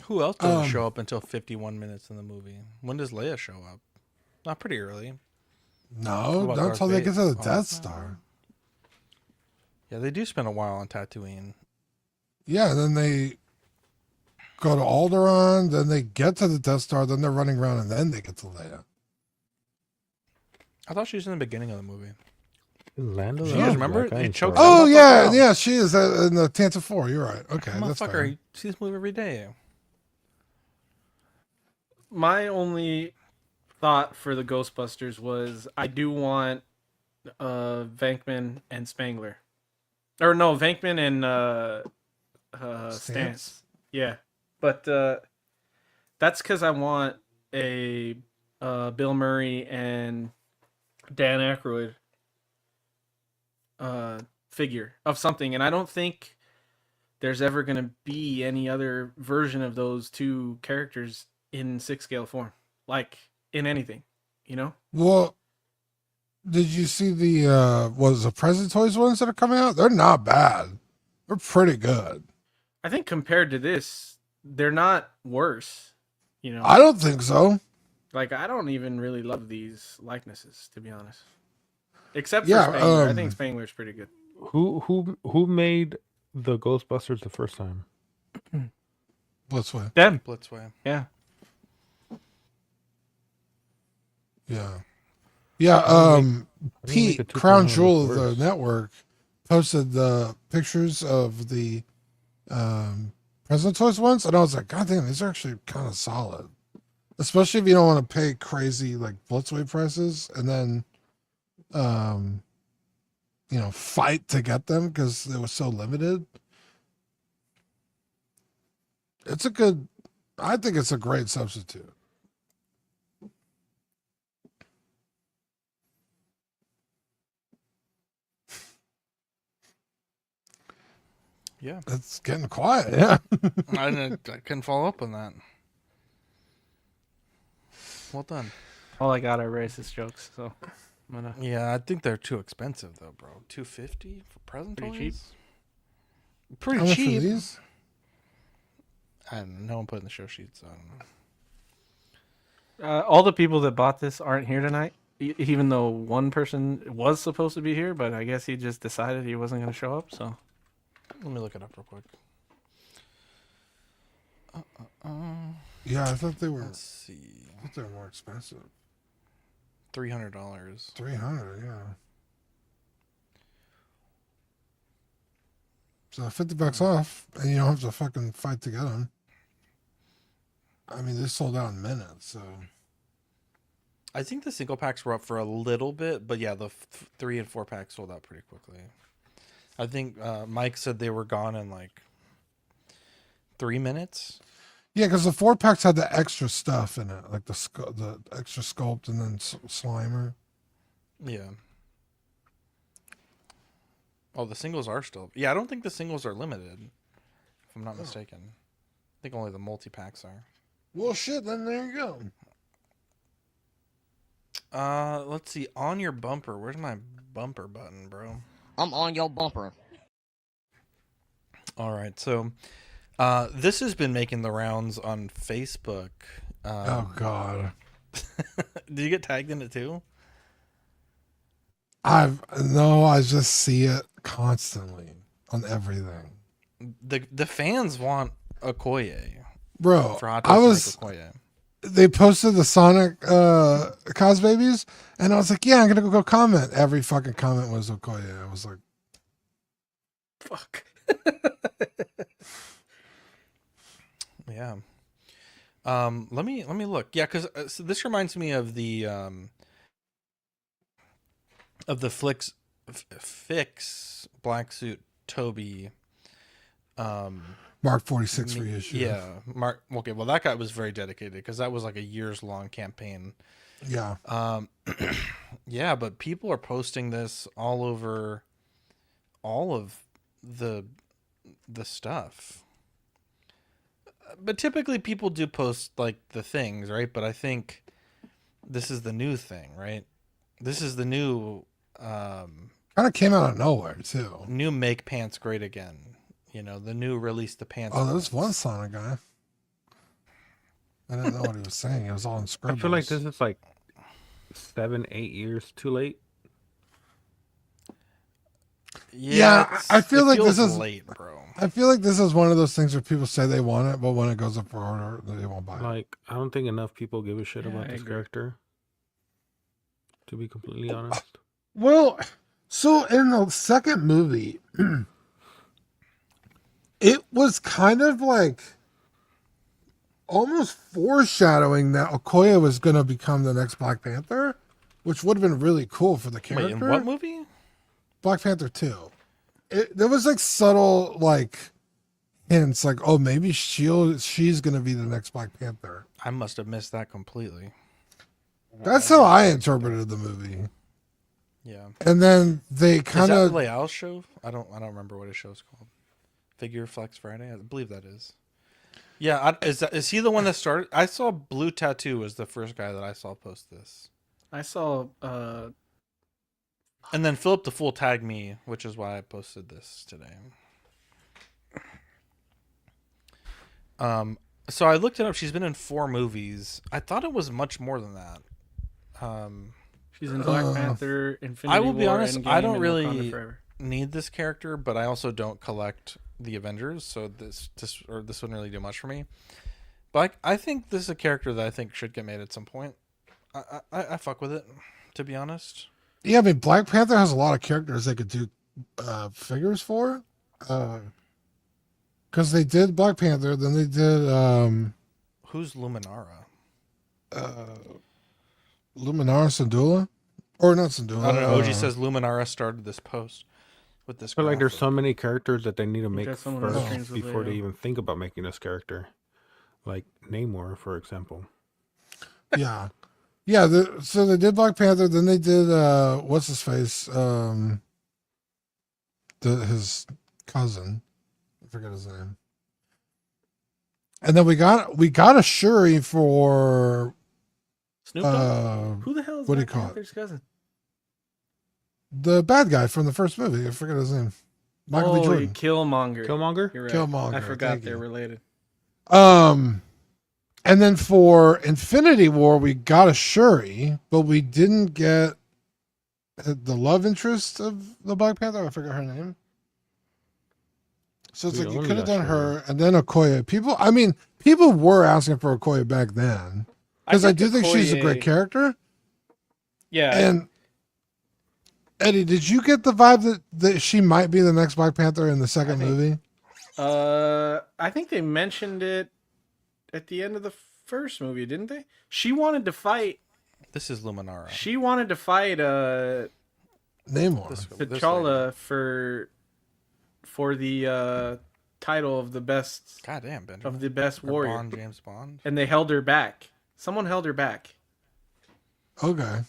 Who else doesn't show up until 51 minutes in the movie? When does Leia show up? Not pretty early. No, not until they get to the Death Star. Yeah, they do spend a while on Tatooine. Yeah, then they go to Alderaan, then they get to the Death Star, then they're running around, and then they get to Leia. I thought she was in the beginning of the movie. Lando? She is, remember? He choked Oh, the yeah, out. yeah, she is in the Tantive 4. You're right. Okay, that's Motherfucker, fair. you see this movie every day. My only thought for the Ghostbusters was I do want Venkman and Spangler. Or no, Venkman and Stance. Yeah. But that's because I want a Bill Murray and Dan Aykroyd figure of something. And I don't think there's ever going to be any other version of those two characters in 6-scale form. Like, in anything, you know? Well, did you see the Present Toys ones that are coming out? They're not bad. They're pretty good. I think compared to this, they're not worse, you know? I don't think so. Like, I don't even really love these likenesses, to be honest. Except for Yeah, Spangler. I think Spangler's pretty good. Who made the Ghostbusters the first time? Blitzway. Them. Blitzway. Yeah. Yeah. Yeah, Pete, Crown Jewel of the network, posted the pictures of the President Toys ones, and I was like, God damn, these are actually kind of solid. Especially if you don't want to pay crazy like Blitzway prices and then fight to get them because they were so limited. I think it's a great substitute. Yeah. It's getting quiet, yeah. I couldn't follow up on that. Well done. All I got are racist jokes, so I'm gonna... Yeah, I think they're too expensive though, bro. $250 for present Pretty toys? cheap. Pretty How much cheap. are these? I don't know. No one put in the show sheets. So I don't know. all the people that bought this aren't here tonight, even though one person was supposed to be here, but I guess he just decided he wasn't going to show up. So Let me look it up real quick. Yeah, I thought they were. Let's see. I thought they were more expensive. $300. $300, yeah. So $50 off, and you don't have to fucking fight to get them. I mean, they sold out in minutes, so. I think the single packs were up for a little bit, but yeah, the 3 and 4 packs sold out pretty quickly. I think Mike said they were gone in like 3 minutes. Yeah, because the 4-packs had the extra stuff in it, like the extra sculpt and then Slimer. Yeah. Oh, the singles are still. Yeah, I don't think the singles are limited, if I'm not mistaken. I think only the multi-packs are. Well, shit, then there you go. Let's see. On your bumper. Where's my bumper button, bro? I'm on your bumper. All right, so this has been making the rounds on Facebook. Oh, God. Did you get tagged in it too? I just see it constantly on everything. The fans want Okoye. Bro, For Hot I Toys was. Okoye. They posted the Sonic Cosbabies, and I was like, yeah, I'm gonna go comment. Every fucking comment was Okoye. I was like, fuck. Yeah. Let me look. Yeah, because so this reminds me of the Fix Black Suit Toby. Mark 46 reissue. Yeah, Mark. Okay, well that guy was very dedicated because that was like a years long campaign. Yeah. Yeah, but people are posting this all over all of the stuff. But typically people do post like the things, right? But I think this is the new thing, right? This is the new kind of came out of nowhere too. New make pants great again. You know, the new release the pants. Oh, there's one Sonic guy. I didn't know what he was saying. It was all in I scribbles. feel like this is like 7-8 years too late. Yeah, I feel like this is late, bro. I feel like this is one of those things where people say they want it, but when it goes up for order, they won't buy it. Like, I don't think enough people give a shit Yeah, about I this agree. character. To be completely honest. Well, so in the second movie, it was kind of like almost foreshadowing that Okoye was going to become the next Black Panther, which would have been really cool for the character. Wait, in what movie? Black Panther 2. There was like subtle like hints like, oh, maybe she's going to be the next Black Panther. I must have missed that completely. That's how I interpreted the movie. Yeah. And then they kind Is of that Leal's show? I don't remember what his show's called. Figure Flex Friday? I believe that is. Yeah, is he the one that started? I saw Blue Tattoo was the first guy that I saw post this. I saw And then Philip the Fool tagged me, which is why I posted this today. So I looked it up. She's been in 4 movies. I thought it was much more than that. she's in Black Panther, Infinity I will be War, honest, Endgame, I don't and really Wakanda Forever. need this character, but I also don't collect the Avengers, so this wouldn't really do much for me. But I think this is a character that I think should get made at some point. I fuck with it, to be honest. Yeah, I mean, Black Panther has a lot of characters they could do figures for. Because they did Black Panther, then they did... Who's Luminara? Luminara Syndulla? Or not Syndulla. I don't know. OG says Luminara started this post with this. I feel like there's graphic. so many characters that they need to make got someone on the screens first with before they Leo. even think about making this character. Like Namor, for example. Yeah. Yeah, so they did Black Panther, then they did, what's his face? His cousin. I forget his name. And then we got a Shuri for Snoop Dogg? Who the hell is what do you Black call it? Panther's cousin? The bad guy from the first movie. I forget his name. Michael B. Jordan. Killmonger. Killmonger? You're right. Killmonger, I forgot thank they're you. related. And then for Infinity War, we got a Shuri, but we didn't get the love interest of the Black Panther. I forget her name. So it's We like you only could have got done Shuri. her and then Okoye. People were asking for Okoye back then because I do think she's a great character. Yeah. And Eddie, did you get the vibe that she might be the next Black Panther in the second movie? I think they mentioned it at the end of the first movie, didn't they? She wanted to fight. This is Luminara. She wanted to fight Namor. T'Challa for the title of the best. Goddamn, Benjamin. Of the best warrior. Bond, James Bond. And they held her back. Someone held her back. Okay.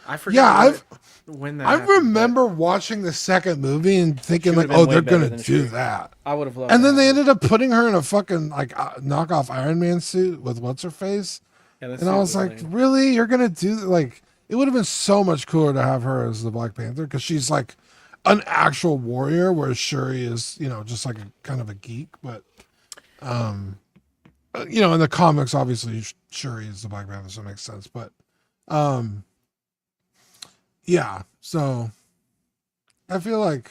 I forget when that happened, remember watching the second movie and thinking She like, would've been they're way better gonna than do Shuri. that. I would have loved And then that. they ended up putting her in a fucking like knockoff Iron Man suit with what's her face. Yeah, that And I suit was like, lame. really? You're gonna do like? It would have been so much cooler to have her as the Black Panther because she's like an actual warrior, whereas Shuri is, just like a kind of a geek. But, in the comics, obviously Shuri is the Black Panther, so it makes sense. But, yeah. So I feel like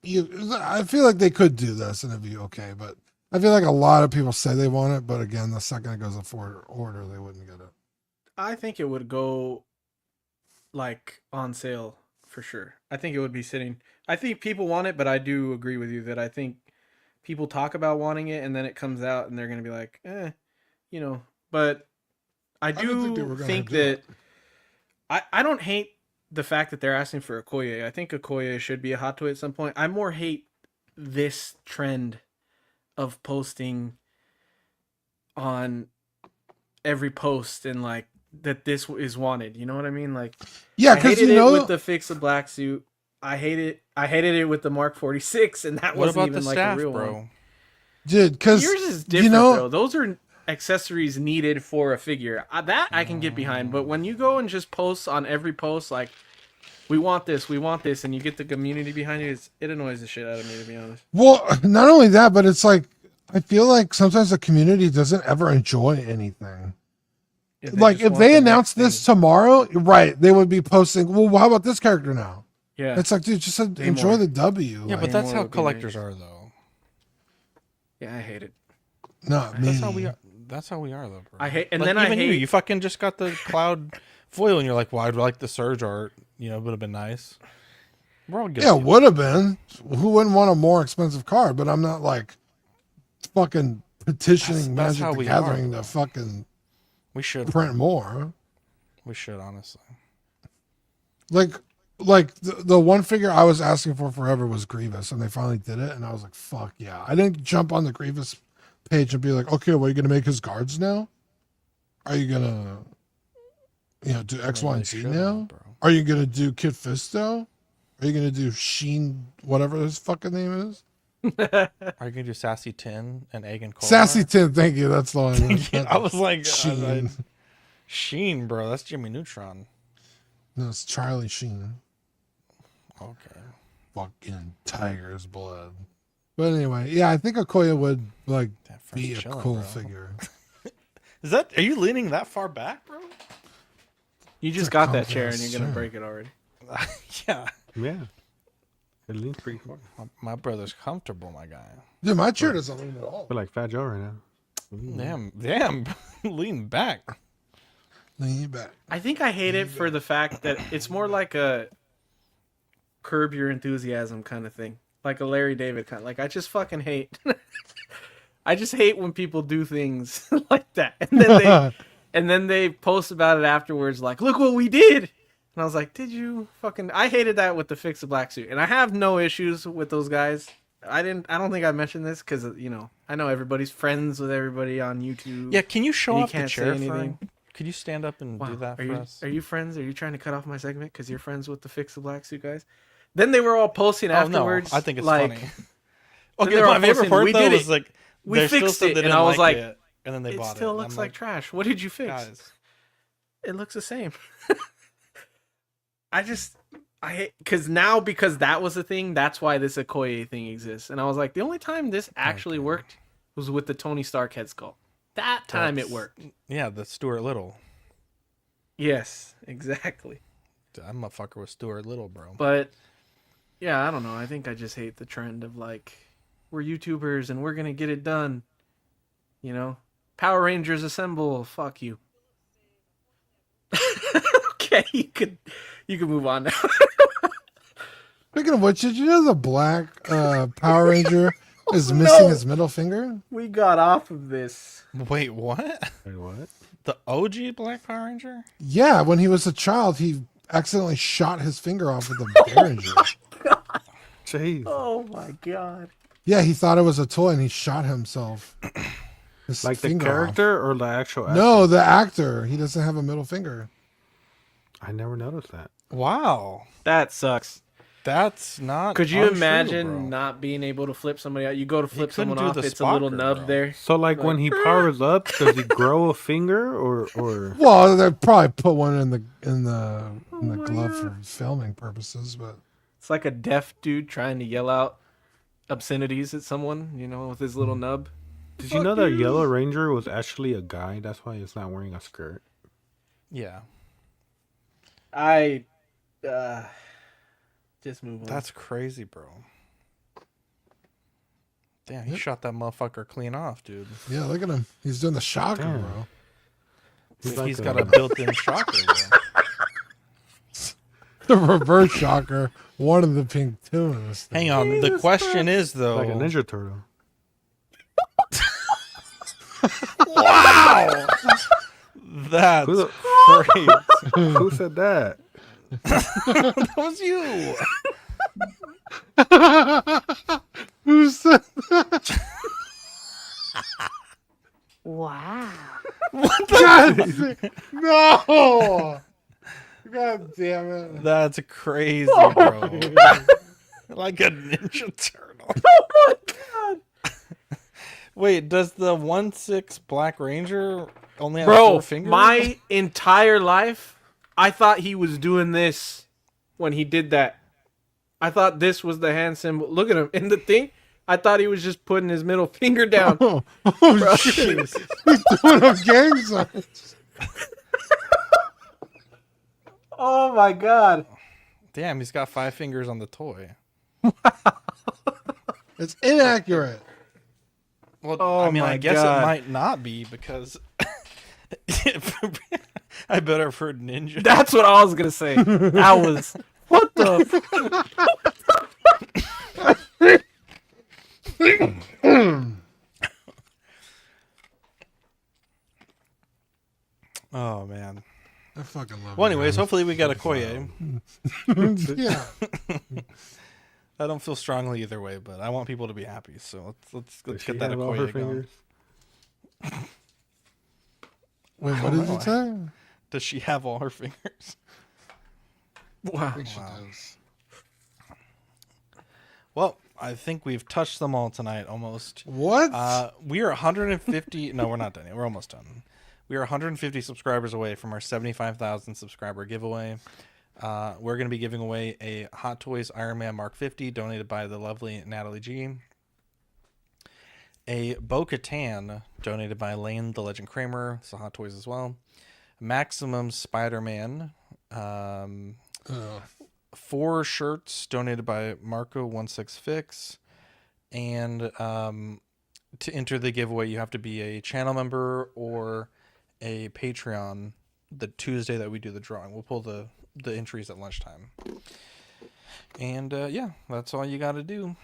they could do this and it'd be okay. But I feel like a lot of people say they want it, but again, the second it goes up for order, they wouldn't get it. I think it would go like on sale for sure. I think it would be sitting. I think people want it, but I do agree with you that I think people talk about wanting it and then it comes out and they're going to be like, but I do think that I don't hate the fact that they're asking for Okoye. I think Okoye should be a hot toy at some point. I more hate this trend of posting on every post and like that this is wanted. You know what I mean? Like, yeah, because it with the Fix a Black Suit. I hated it with the Mark 46, and that wasn't even like a real one. Dude, because yours is different though. Those are accessories needed for a figure. That I can get behind. But when you go and just post on every post like, we want this, and you get the community behind you, it annoys the shit out of me, to be honest. Well, not only that, but it's like I feel like sometimes the community doesn't ever enjoy anything. If they announce this tomorrow, right, they would be posting, well, how about this character now? Yeah. It's like, dude, just enjoy the W. Yeah, but that's how collectors are, though. Yeah, I hate it. No, that's how we are. That's how we are, though, bro. I hate, and like, then I hate you fucking just got the Cloud foil, and you're like, well, I'd like the Surge art. It would have been nice. We're all good. Yeah, it would have been. Who wouldn't want a more expensive card? But I'm not like fucking petitioning that's Magic how the we Gathering are, to fucking we should print more. We should, honestly. Like the one figure I was asking for forever was Grievous, and they finally did it, and I was like, fuck yeah. I didn't jump on the Grievous page and be like, okay, well, are you going to make his guards now? Are you going to, do X, Y, and Z now? Are you going to do Kid Fisto? Are you going to do Sheen, whatever his fucking name is? Are you going to do Sassy Tin and Egg and Coal? Sassy Tin, thank you. That's the one. I was like, Sheen. Sheen, bro. That's Jimmy Neutron. No, it's Charlie Sheen. Okay. Fucking tiger's blood. But anyway, yeah, I think Okoye would be a cool figure. Are you leaning that far back, bro? You just got that chair and you're gonna break it already. Yeah. Yeah. It leans pretty far. My brother's comfortable, my guy. Dude, my chair doesn't lean at all. I feel like Fat Joe right now. Damn. Lean back. Lean back. I think I hate it for the fact that it's more like a Curb Your Enthusiasm kind of thing. Like a Larry David kind of, like I just fucking hate I just hate when people do things like that. And then they post about it afterwards like, look what we did. And I was like, did you fucking I hated that with the Fix a Black Suit. And I have no issues with those guys. I don't think I mentioned this because I know everybody's friends with everybody on YouTube. Yeah, can you show off the chair anything? frame? Could you stand up and do that for us? Are you friends? Are you trying to cut off my segment because you're friends with the Fix the Black Suit guys? Then they were all posting afterwards. No, I think it's like, funny. Okay, my favorite part though was like we fixed it, and I was like, and then they bought it. It still looks like trash. What did you fix? Guys. It looks the same. I hate because that was the thing. That's why this Okoye thing exists. And I was like, the only time this actually worked was with the Tony Stark head sculpt. That time it worked. Yeah, the Stuart Little. Yes, exactly. That motherfucker was Stuart Little, bro. But yeah, I don't know. I think I just hate the trend of like, we're YouTubers and we're gonna get it done. You know, Power Rangers assemble. Fuck you. Okay, you could move on now. Speaking of which, did you know the black Power Ranger is missing his middle finger? We got off of this. Wait, what? Wait, what? The OG Black Power Ranger? Yeah, when he was a child, he accidentally shot his finger off with a Derringer. Jeez. Oh my god. Yeah, he thought it was a toy and he shot himself. His Like the finger character off. or the actual actor? No, the actor. He doesn't have a middle finger. I never noticed that. Wow. That sucks. That's not. Could you untrue, imagine bro. not being able to flip somebody out? You go to flip couldn't someone do off, the it's a little Spocker, nub bro. there. So like when he powers up, does he grow a finger or? Well, they probably put one in the glove for filming purposes, but It's like a deaf dude trying to yell out obscenities at someone, you know, with his little nub. Did you know that Yellow Ranger was actually a guy? That's why he's not wearing a skirt. Yeah. I just move on. That's crazy, bro. Damn, he shot that motherfucker clean off, dude. yeah, look at him. He's doing the shocker, Damn. bro. He's got a built-in shocker, bro. The reverse shocker. One of the pink two in this thing. Hang on. The question is, though. Like a Ninja Turtle. Wow! That's Who the- crazy. Who said that? That was you. Who said that? Wow. God, no! God damn it. That's crazy, bro. Like a Ninja Turtle. Oh my god. Wait, does the 1/6 Black Ranger only have Bro, 4 fingers? my entire life, I thought he was doing this when he did that. I thought this was the hand symbol. Look at him in the thing. I thought he was just putting his middle finger down. Oh shit. He's doing a gang signs. Oh my god. Damn, he's got 5 fingers on the toy. It's inaccurate. Well, Oh I mean, my I guess God. it might not be because I bet I've heard ninja. That's what I was gonna say. That was what the. Oh man. I fucking love Well, it. anyways, hopefully we got a Okoye. Yeah. I don't feel strongly either way, but I want people to be happy. So let's Does she get that have all her Okoye going. fingers? Wait, what did you say? Does she have all her fingers? Wow. I think she does. Well, I think we've touched them all tonight almost. What? We are 150. No, we're not done yet. We're almost done. We are 150 subscribers away from our 75,000 subscriber giveaway. We're going to be giving away a Hot Toys Iron Man Mark 50 donated by the lovely Natalie G. A Bo-Katan donated by Lane the Legend Kramer. It's a Hot Toys as well. Maximum Spider-Man. 4 shirts donated by Marco16Fix. And to enter the giveaway, you have to be a channel member or a Patreon the Tuesday that we do the drawing. We'll pull the entries at lunchtime. And yeah, that's all you got to do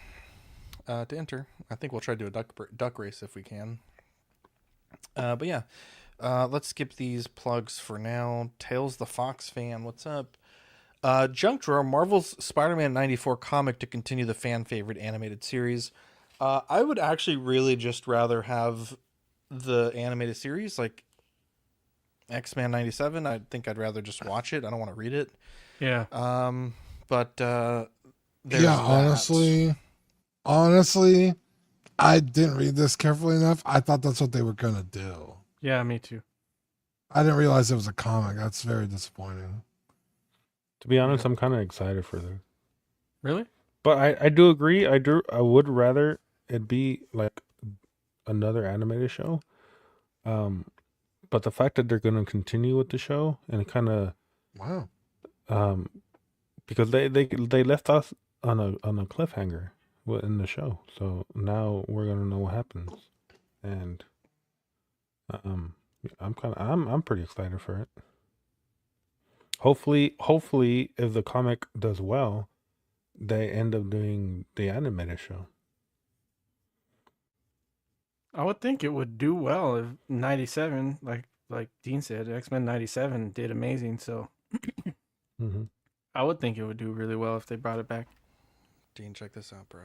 to enter. I think we'll try to do a duck race if we can. But yeah, let's skip these plugs for now. Tails the Fox fan, what's up? Junk Drawer, Marvel's Spider-Man 94 comic to continue the fan favorite animated series. I would actually really just rather have the animated series, like X-Men 97. I think I'd rather just watch it. I don't want to read it. Yeah. But there's Yeah, that. honestly, I didn't read this carefully enough. I thought that's what they were gonna do. Yeah, me too. I didn't realize it was a comic. That's very disappointing. To be honest, I'm kind of excited for this. Really? But I do agree. I would rather it be like another animated show. But the fact that they're going to continue with the show and kind of Wow. Because they left us on a cliffhanger in the show, so now we're gonna know what happens, and I'm pretty excited for it. Hopefully, if the comic does well, they end up doing the animated show. I would think it would do well if 97, like Dean said, X-Men 97 did amazing. So Mm-hmm. I would think it would do really well if they brought it back. Dean, check this out, bro.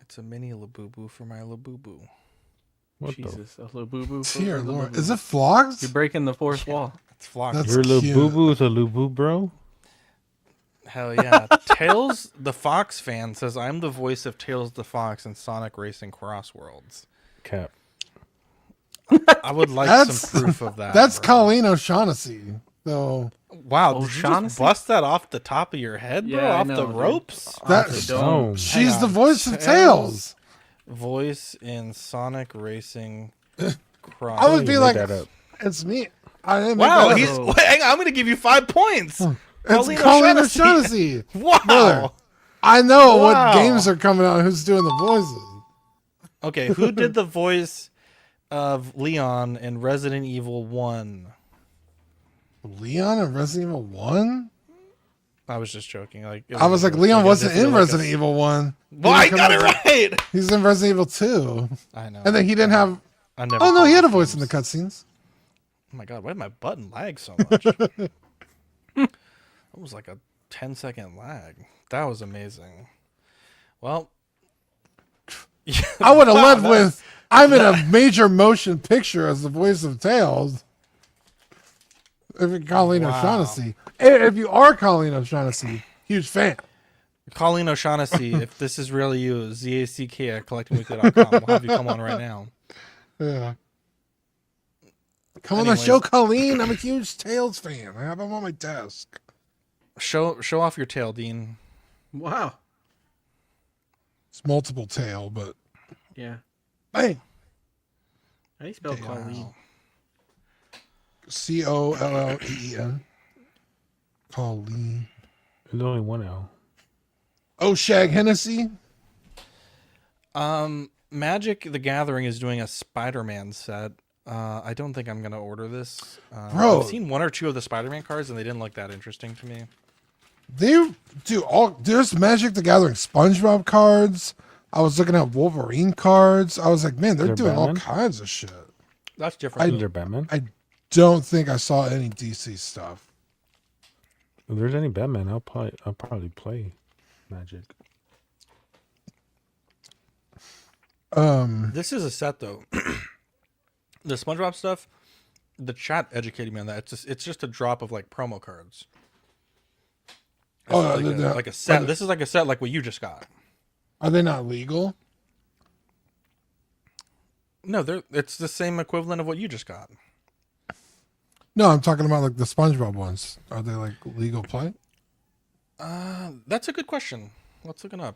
It's a mini Labubu for my Labubu. What Jesus, a Labubu. Dear Lord, is it flogs? You're breaking the fourth wall. It's flocked. That's Your cute. Labubu is a Lubu, bro. Hell yeah. Tails the Fox fan says, I'm the voice of Tails the Fox in Sonic Racing Cross Worlds. Cap. I would like some proof of that. That's bro. Colleen O'Shaughnessy. So Wow, did you O'Shaughnessy? just bust that off the top of your head, bro? Yeah, I Off know, the dude. ropes? that Oh, she's Hang the on. voice of Tails. Voice in Sonic Racing Cross. I would be made like, that up. it's me. I didn't make Wow, that he's up. wait, hang on, I'm gonna give you 5 points. It's Colleen O'Shaughnessy. Wow. Brother, I know Wow. what games are coming out. Who's doing the voices? Okay, who did the voice of Leon in Resident Evil 1? Leon in Resident Evil 1? I was just joking. Like I was like, Leon wasn't in Resident Evil 1. Well, I got it right. He's in Resident Evil 2. I know. And then he didn't have. I never Oh no, played he had a those voice in the games. cutscenes. Oh my god, why did my button lag so much? It was like a 10-second lag. That was amazing. Well, I would have wow, led that- with, I'm in a major motion picture as the voice of Tails. If you're Colleen Wow. O'Shaughnessy. If you are Colleen O'Shaughnessy, huge fan. Colleen O'Shaughnessy, if this is really you, ZACK at collectingweekly.com. We'll have you come on right now. Yeah. Come on the Anyways. show, Colleen. I'm a huge Tails fan. I have him on my desk. Show off your tail, Dean. Wow. It's multiple tail, but Yeah. bang. How do you spell Okay, Colleen? Colleen. Colleen. There's only one L. Oh, Shag Hennessy. Magic the Gathering is doing a Spider-Man set. I don't think I'm gonna order this. Bro. I've seen 1 or 2 of the Spider-Man cards, and they didn't look that interesting to me. They do all. There's Magic the Gathering SpongeBob cards. I was looking at Wolverine cards. I was like, man, they're They're doing all Batman? kinds of shit. That's different. Is there Batman? I don't think I saw any DC stuff. If there's any Batman, I'll probably play Magic. This is a set though. The SpongeBob stuff, the chat educated me on that. It's just a drop of like promo cards. This Oh, is they're- like a set. This is like a set like what you just got. Are they not legal? No, it's the same equivalent of what you just got. No, I'm talking about like the SpongeBob ones. Are they like legal play? That's a good question. Let's look it up.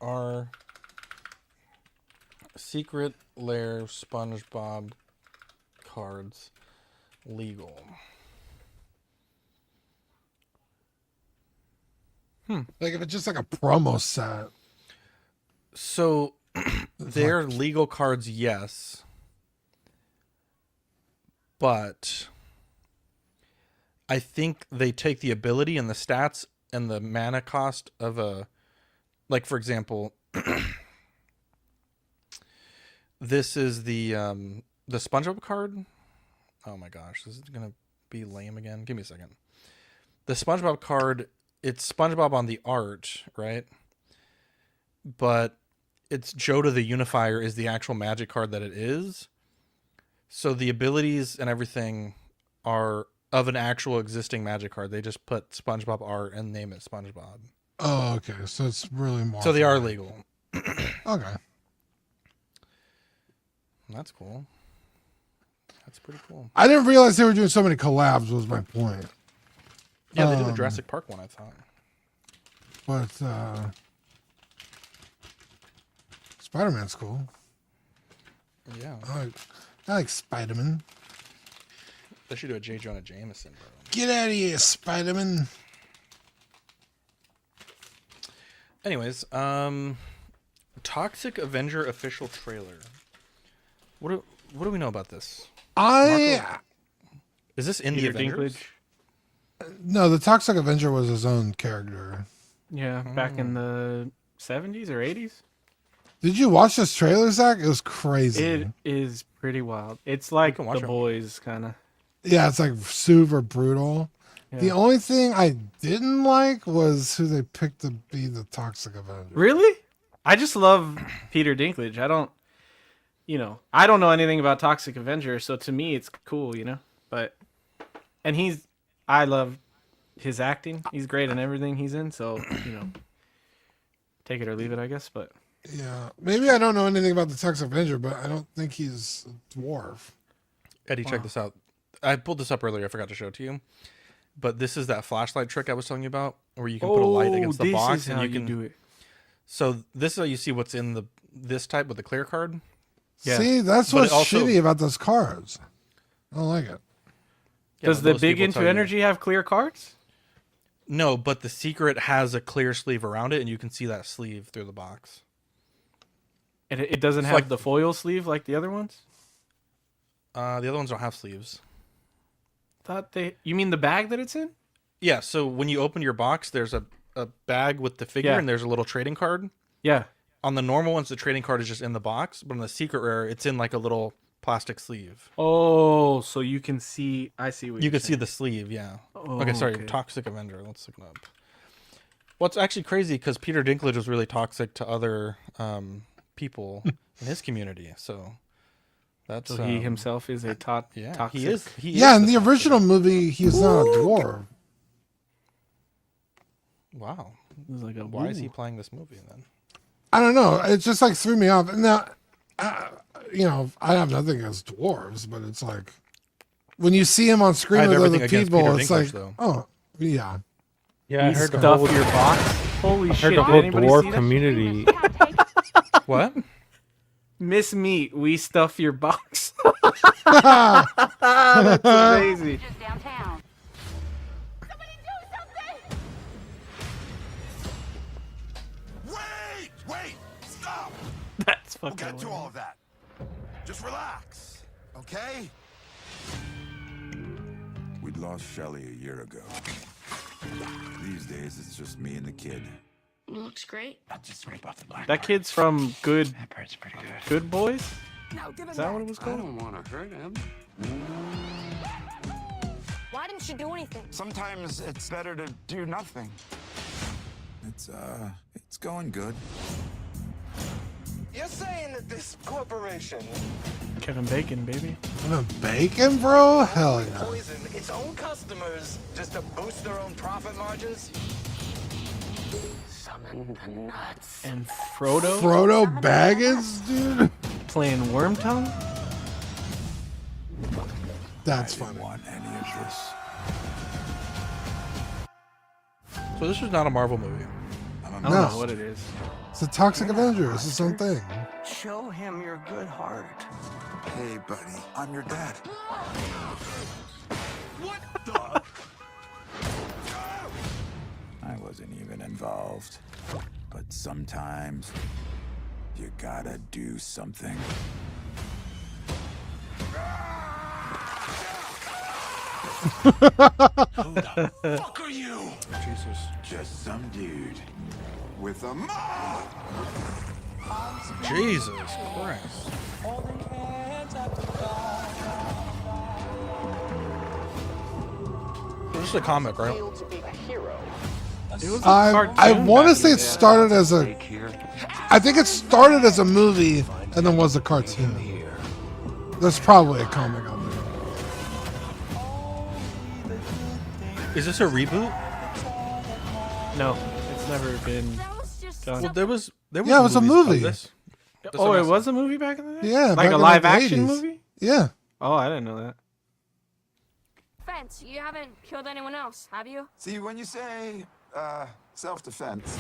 Are Secret Lair SpongeBob cards legal? Like if it's just like a promo set. So they're legal cards, yes. But I think they take the ability and the stats and the mana cost of a, like for example, this is the SpongeBob card. Oh my gosh, this is gonna be lame again. Give me a second. The SpongeBob card, it's SpongeBob on the art, right? But it's Joda the Unifier is the actual magic card that it is. So the abilities and everything are of an actual existing magic card. They just put SpongeBob art and name it SpongeBob. Oh, okay. So it's really more. So they are legal. Okay. That's cool. That's pretty cool. I didn't realize they were doing so many collabs. Was my point. Yeah, they did a Jurassic Park one, I thought. But Spider-Man's cool. Yeah. I like Spider-Man. They should do a J. Jonah Jameson, bro. Get out of here, Spider-Man. Anyways, Toxic Avenger official trailer. What do we know about this? Is this in Peter the Avengers? Dinklage. No, the Toxic Avenger was his own character. Yeah, back in the 70s or 80s. Did you watch this trailer, Zach? It was crazy. It is pretty wild. It's like watch The it. Boys, kind of. Yeah, it's like super brutal. Yeah. The only thing I didn't like was who they picked to be the Toxic Avenger. Really? I just love Peter Dinklage. I don't know anything about Toxic Avenger, so to me it's cool, But I love his acting. He's great in everything he's in, so, take it or leave it, I guess, but Yeah, maybe I don't know anything about the Toxic Avenger, but I don't think he's a dwarf. Eddie, check this out. I pulled this up earlier. I forgot to show it to you. But this is that flashlight trick I was telling you about, where you can put a light against the box and you can do it. So this is how you see what's in this type with the clear card. Yeah. See, that's But what's it also- shitty about those cards. I don't like it. Yeah, Does but the most Big people Into tell you- Energy have clear cards? No, but the secret has a clear sleeve around it, and you can see that sleeve through the box. And it doesn't It's have like- the foil sleeve like the other ones? The other ones don't have sleeves. You mean the bag that it's in? Yeah, so when you open your box, there's a bag with the figure, Yeah. and there's a little trading card. Yeah. On the normal ones, the trading card is just in the box, but on the secret rare, it's in like a little plastic sleeve. Oh, so you can see. I see what You you're can see saying. the sleeve, yeah. Oh, Okay, sorry, okay. Toxic Avenger. Let's look it up. Well, it's actually crazy because Peter Dinklage was really toxic to other people in his community, so that's So he himself is a toxic. he is. Yeah, in the original movie, he's not a dwarf. Wow. It's like a Why is he woo. playing this movie then? I don't know. It just like threw me off. Now, I have nothing against dwarves, but it's like when you see him on I screen have with other everything against people, Peter it's Dinklage, like, though. oh, yeah. Yeah, I heard the Stuff whole, your box. Holy I shit! heard the Did whole anybody dwarf see that? community. What? Miss Meat, we stuff your box. That's amazing. Wait! Stop! That's We'll fucking. get to hilarious. all of that. Just relax, okay? We'd lost Shelly a year ago. These days, it's just me and the kid. Looks great. I'll just rip off the black. That kid's from Good Part's pretty good. Good Boys. Now give Is that what it was I called? don't want to hurt him. Why didn't you do anything? Sometimes it's better to do nothing. It's going good. You're saying that this corporation Kevin Bacon, baby. Bacon, bro? Hell yeah. poison its own customers just to boost their own profit margins? Summon the nuts. And Frodo Frodo Baggins, dude? playing Wormtongue. That's I funny. didn't want any of this. So this is not a Marvel movie. I don't I know. don't No. know what it is. It's a Toxic Avenger. It's its own thing. Show him your good heart. Hey, buddy, I'm your dad. What the? I wasn't even involved. But sometimes you gotta do something. Who the fuck are you? Jesus. Just some dude with a mouth. Jesus Christ. This is a comic, right? It was a I cartoon want to back say in it the day. started as a. I think it started as a movie and then was a cartoon. There's probably a comic out there. Is this a reboot? No, it's never been done. Well, there was Yeah, it was a movies of movie. this. Oh, it was a movie back in the day? Yeah, Like back a in, live the action 80s. movie? Yeah. Oh, I didn't know that. Fence, you haven't killed anyone else, have you? See, when you say, self-defense,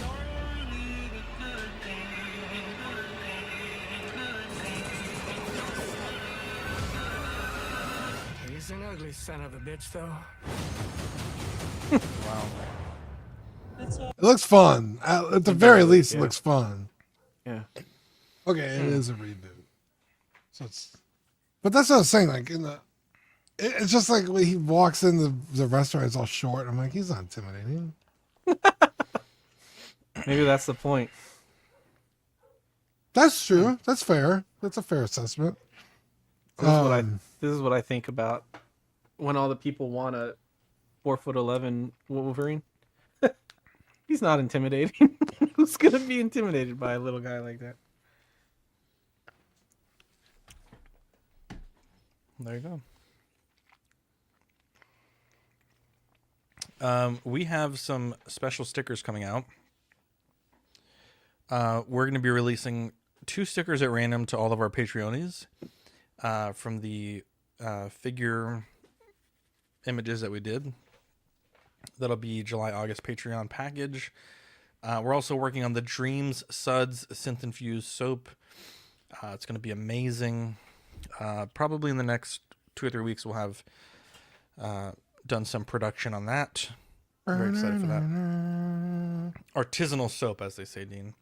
He's an ugly son of a bitch, though. Wow. It looks fun. At the very least, it looks fun. Yeah. Okay, it is a reboot. So but that's what I was saying. Like it's just like when he walks in the restaurant, it's all short. I'm like, he's not intimidating. Maybe that's the point. That's true. That's fair. That's a fair assessment. This is what I think about when all the people want a 4'11" Wolverine. He's not intimidating. Who's gonna be intimidated by a little guy like that? There you go. We have some special stickers coming out. We're going to be releasing 2 stickers at random to all of our Patreonies from the figure images that we did. That'll be July-August Patreon package. We're also working on the Dreams Suds synth-infused soap. It's going to be amazing. Probably in the next 2 or 3 weeks, we'll have done some production on that. Very excited for that. Artisanal soap, as they say, Dean.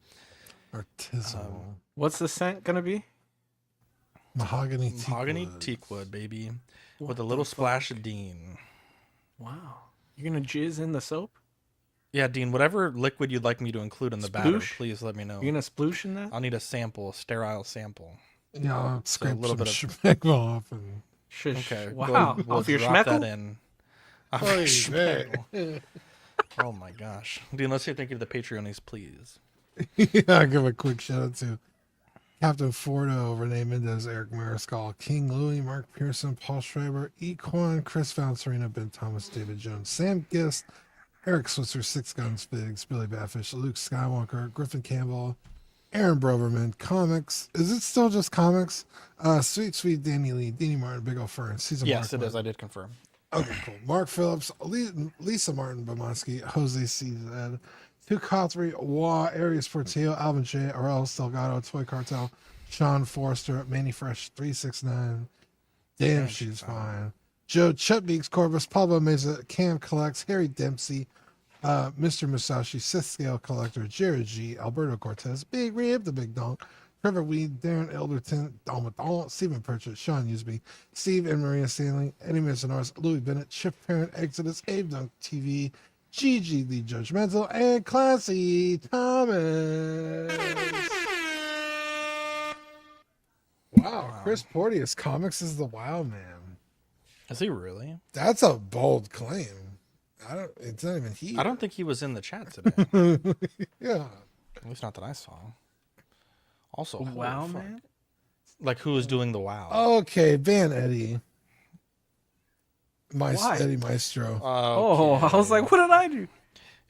Artisanal. What's the scent gonna be? Mahogany teakwood, baby. With a little splash of Dean. Wow. You're gonna jizz in the soap? Yeah, Dean, whatever liquid you'd like me to include in the batter, please let me know. You're gonna sploosh in that? I'll need a sample, a sterile sample. Yeah, I'll scrape a little bit of schmeckle off. And... Okay. Wow. We'll off your drop schmeckle? that in. Off your schmeckle. Oh my gosh. Dean, let's say thank you to the Patreonies, please. Yeah, I'll give a quick shout out to Captain Fordo, Renee Mendez, Eric Mariscal, King Louie, Mark Pearson, Paul Schreiber, Equan, Chris Valencerino, Ben Thomas, David Jones, Sam Gist, Eric Switzer, Six Guns Figs, Billy Batfish, Luke Skywalker, Griffin Campbell, Aaron Broverman, Comics. Is it still just Comics? Sweet Danny Lee, Deanie Martin, Big Ol' Fern, Season Yes, Mark it is. I did confirm. Okay, cool. Mark Phillips, Lisa Martin Bomansky, Jose CZ, Hugh Cothry, Wah, Arias Portillo, Alvin J, Aurel Delgado, Toy Cartel, Sean Forrester, Manny Fresh 369, Damn She's Fine, Joe Chutbeeks, Corvus, Pablo Meza, Cam Collects, Harry Dempsey, Mr. Musashi, Sith Scale Collector, Jared G, Alberto Cortez, Big Rib, The Big Donk, Trevor Weed, Darren Elderton, Dalmadal, Stephen Pritchett, Sean Usby, Steve and Maria Stanley, Eddie Masonoris, Louis Bennett, Chip Parent, Exodus, Abe Dunk TV, Gigi the Judgmental, and Classy Thomas. Wow, Chris Porteous, Comics is the Wild Man. Is he really? That's a bold claim. It's not even he. I don't think he was in the chat today. Yeah. At least not that I saw. Also, Wow, man. Like who was doing the wow? Okay, ban Eddie. Why? Eddie Maestro. Oh, I was like, what did I do?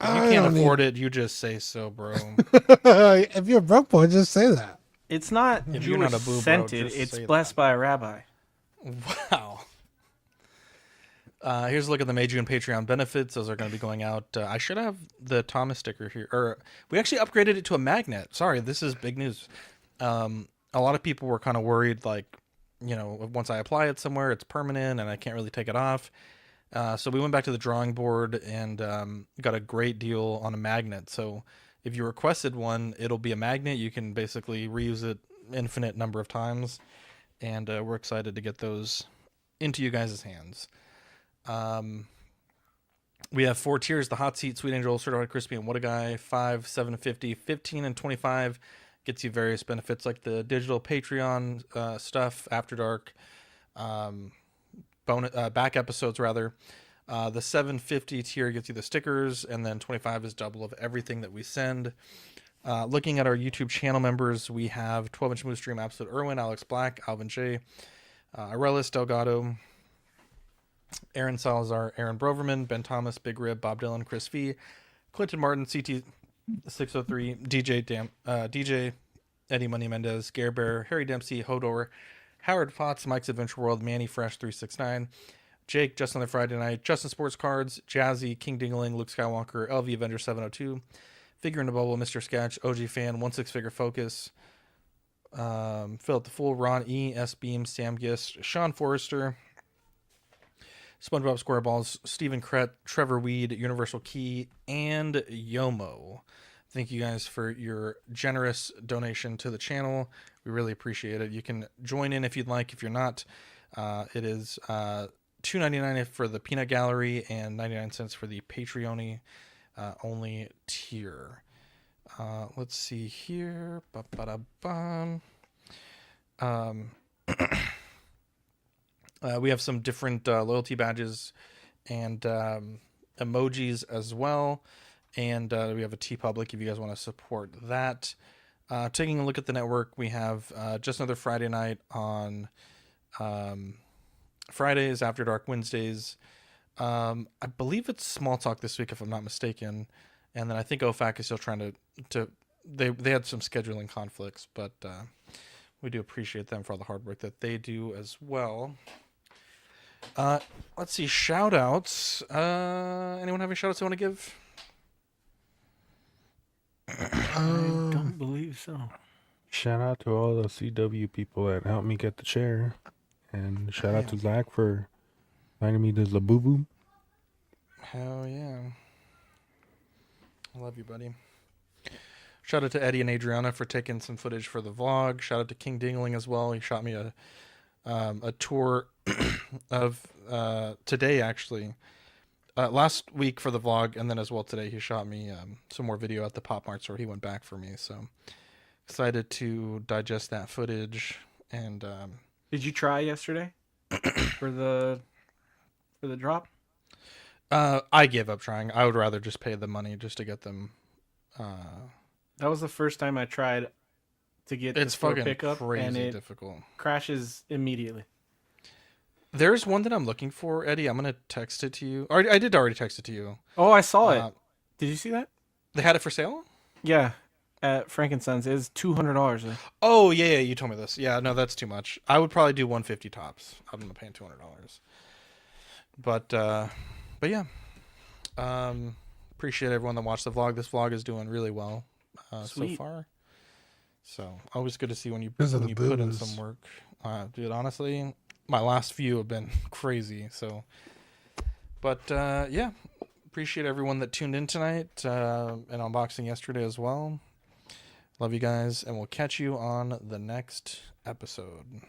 If you can't afford it, you just say so, bro. If you're a broke boy, just say that. It's not If you're not a boo, bro, scented. just It's say blessed by a rabbi. Wow. Here's a look at the May June Patreon benefits. Those are going to be going out. I should have the Thomas sticker here. Or we actually upgraded it to a magnet. Sorry, this is big news. A lot of people were kind of worried, like, you know, once I apply it somewhere, it's permanent and I can't really take it off. So we went back to the drawing board and got a great deal on a magnet. So if you requested one, it'll be a magnet. You can basically reuse it infinite number of times. And we're excited to get those into you guys' hands. We have 4 tiers: the hot seat, Sweet Angel, Certified Crispy, and What a Guy. 5, 7.50, 15, and 25 gets you various benefits like the digital Patreon stuff, After Dark, bonus back episodes rather. The 7.50 tier gets you the stickers, and then 25 is double of everything that we send. Looking at our YouTube channel members, we have 12-inch Moose Dream, Absolute Irwin, Alex Black, Alvin J, Arelis Delgado, Aaron Salazar, Aaron Broverman, Ben Thomas, Big Rib, Bob Dylan, Chris V, Clinton Martin, CT 603, DJ, Eddie Money Mendez, Gare Bear, Harry Dempsey, Hodor, Howard Potts, Mike's Adventure World, Manny Fresh 369, Jake, Just on the Friday Night, Justin Sports Cards, Jazzy, King Dingling, Luke Skywalker, LV Avenger 702, Figure in the Bubble, Mr. Sketch, OG Fan, 16 Figure Focus, Philip the Fool, Ron E, S Beam, Sam Gist, Sean Forrester, SpongeBob SquareBalls, Stephen Krett, Trevor Weed, Universal Key, and Yomo. Thank you guys for your generous donation to the channel. We really appreciate it. You can join in if you'd like. If you're not, it is $2.99 for the Peanut Gallery and 99 cents for the Patreon only tier. Let's see here. We have some different loyalty badges and emojis as well. And we have a TeePublic if you guys want to support that. Taking a look at the network, we have Just Another Friday Night on Fridays, After Dark Wednesdays. I believe it's Small Talk this week, if I'm not mistaken. And then I think OFAC is still trying to they had some scheduling conflicts, but we do appreciate them for all the hard work that they do as well. Let's see, shout outs. Anyone have any shout outs they want to give? I don't believe so. Shout out to all the CW people that helped me get the chair. And shout out to Zach for finding me this Labubu. Hell yeah. I love you, buddy. Shout out to Eddie and Adriana for taking some footage for the vlog. Shout out to King Dingling as well. He shot me a tour of today, actually. Last week for the vlog, and then as well today he shot me some more video at the Pop Mart store. He went back for me, so excited to digest that footage. And did you try yesterday for the drop? I gave up trying. I would rather just pay the money just to get them. That was the first time I tried to get it's the store fucking pickup, crazy and it difficult. Crashes immediately. There's one that I'm looking for, Eddie. I'm gonna text it to you. I did already text it to you. Oh, I saw it. Did you see that? They had it for sale? Yeah, at Frankenstein's. It was $200. Oh yeah, you told me this. Yeah, no, that's too much. I would probably do 150 tops. I'm not paying $200. But yeah. Appreciate everyone that watched the vlog. This vlog is doing really well so far. So always good to see when you put in some work. Dude, honestly, my last few have been crazy. So, but yeah, appreciate everyone that tuned in tonight and unboxing yesterday as well. Love you guys, and we'll catch you on the next episode.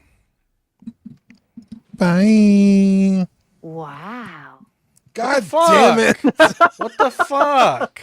Bye. Wow. God damn it. What the fuck?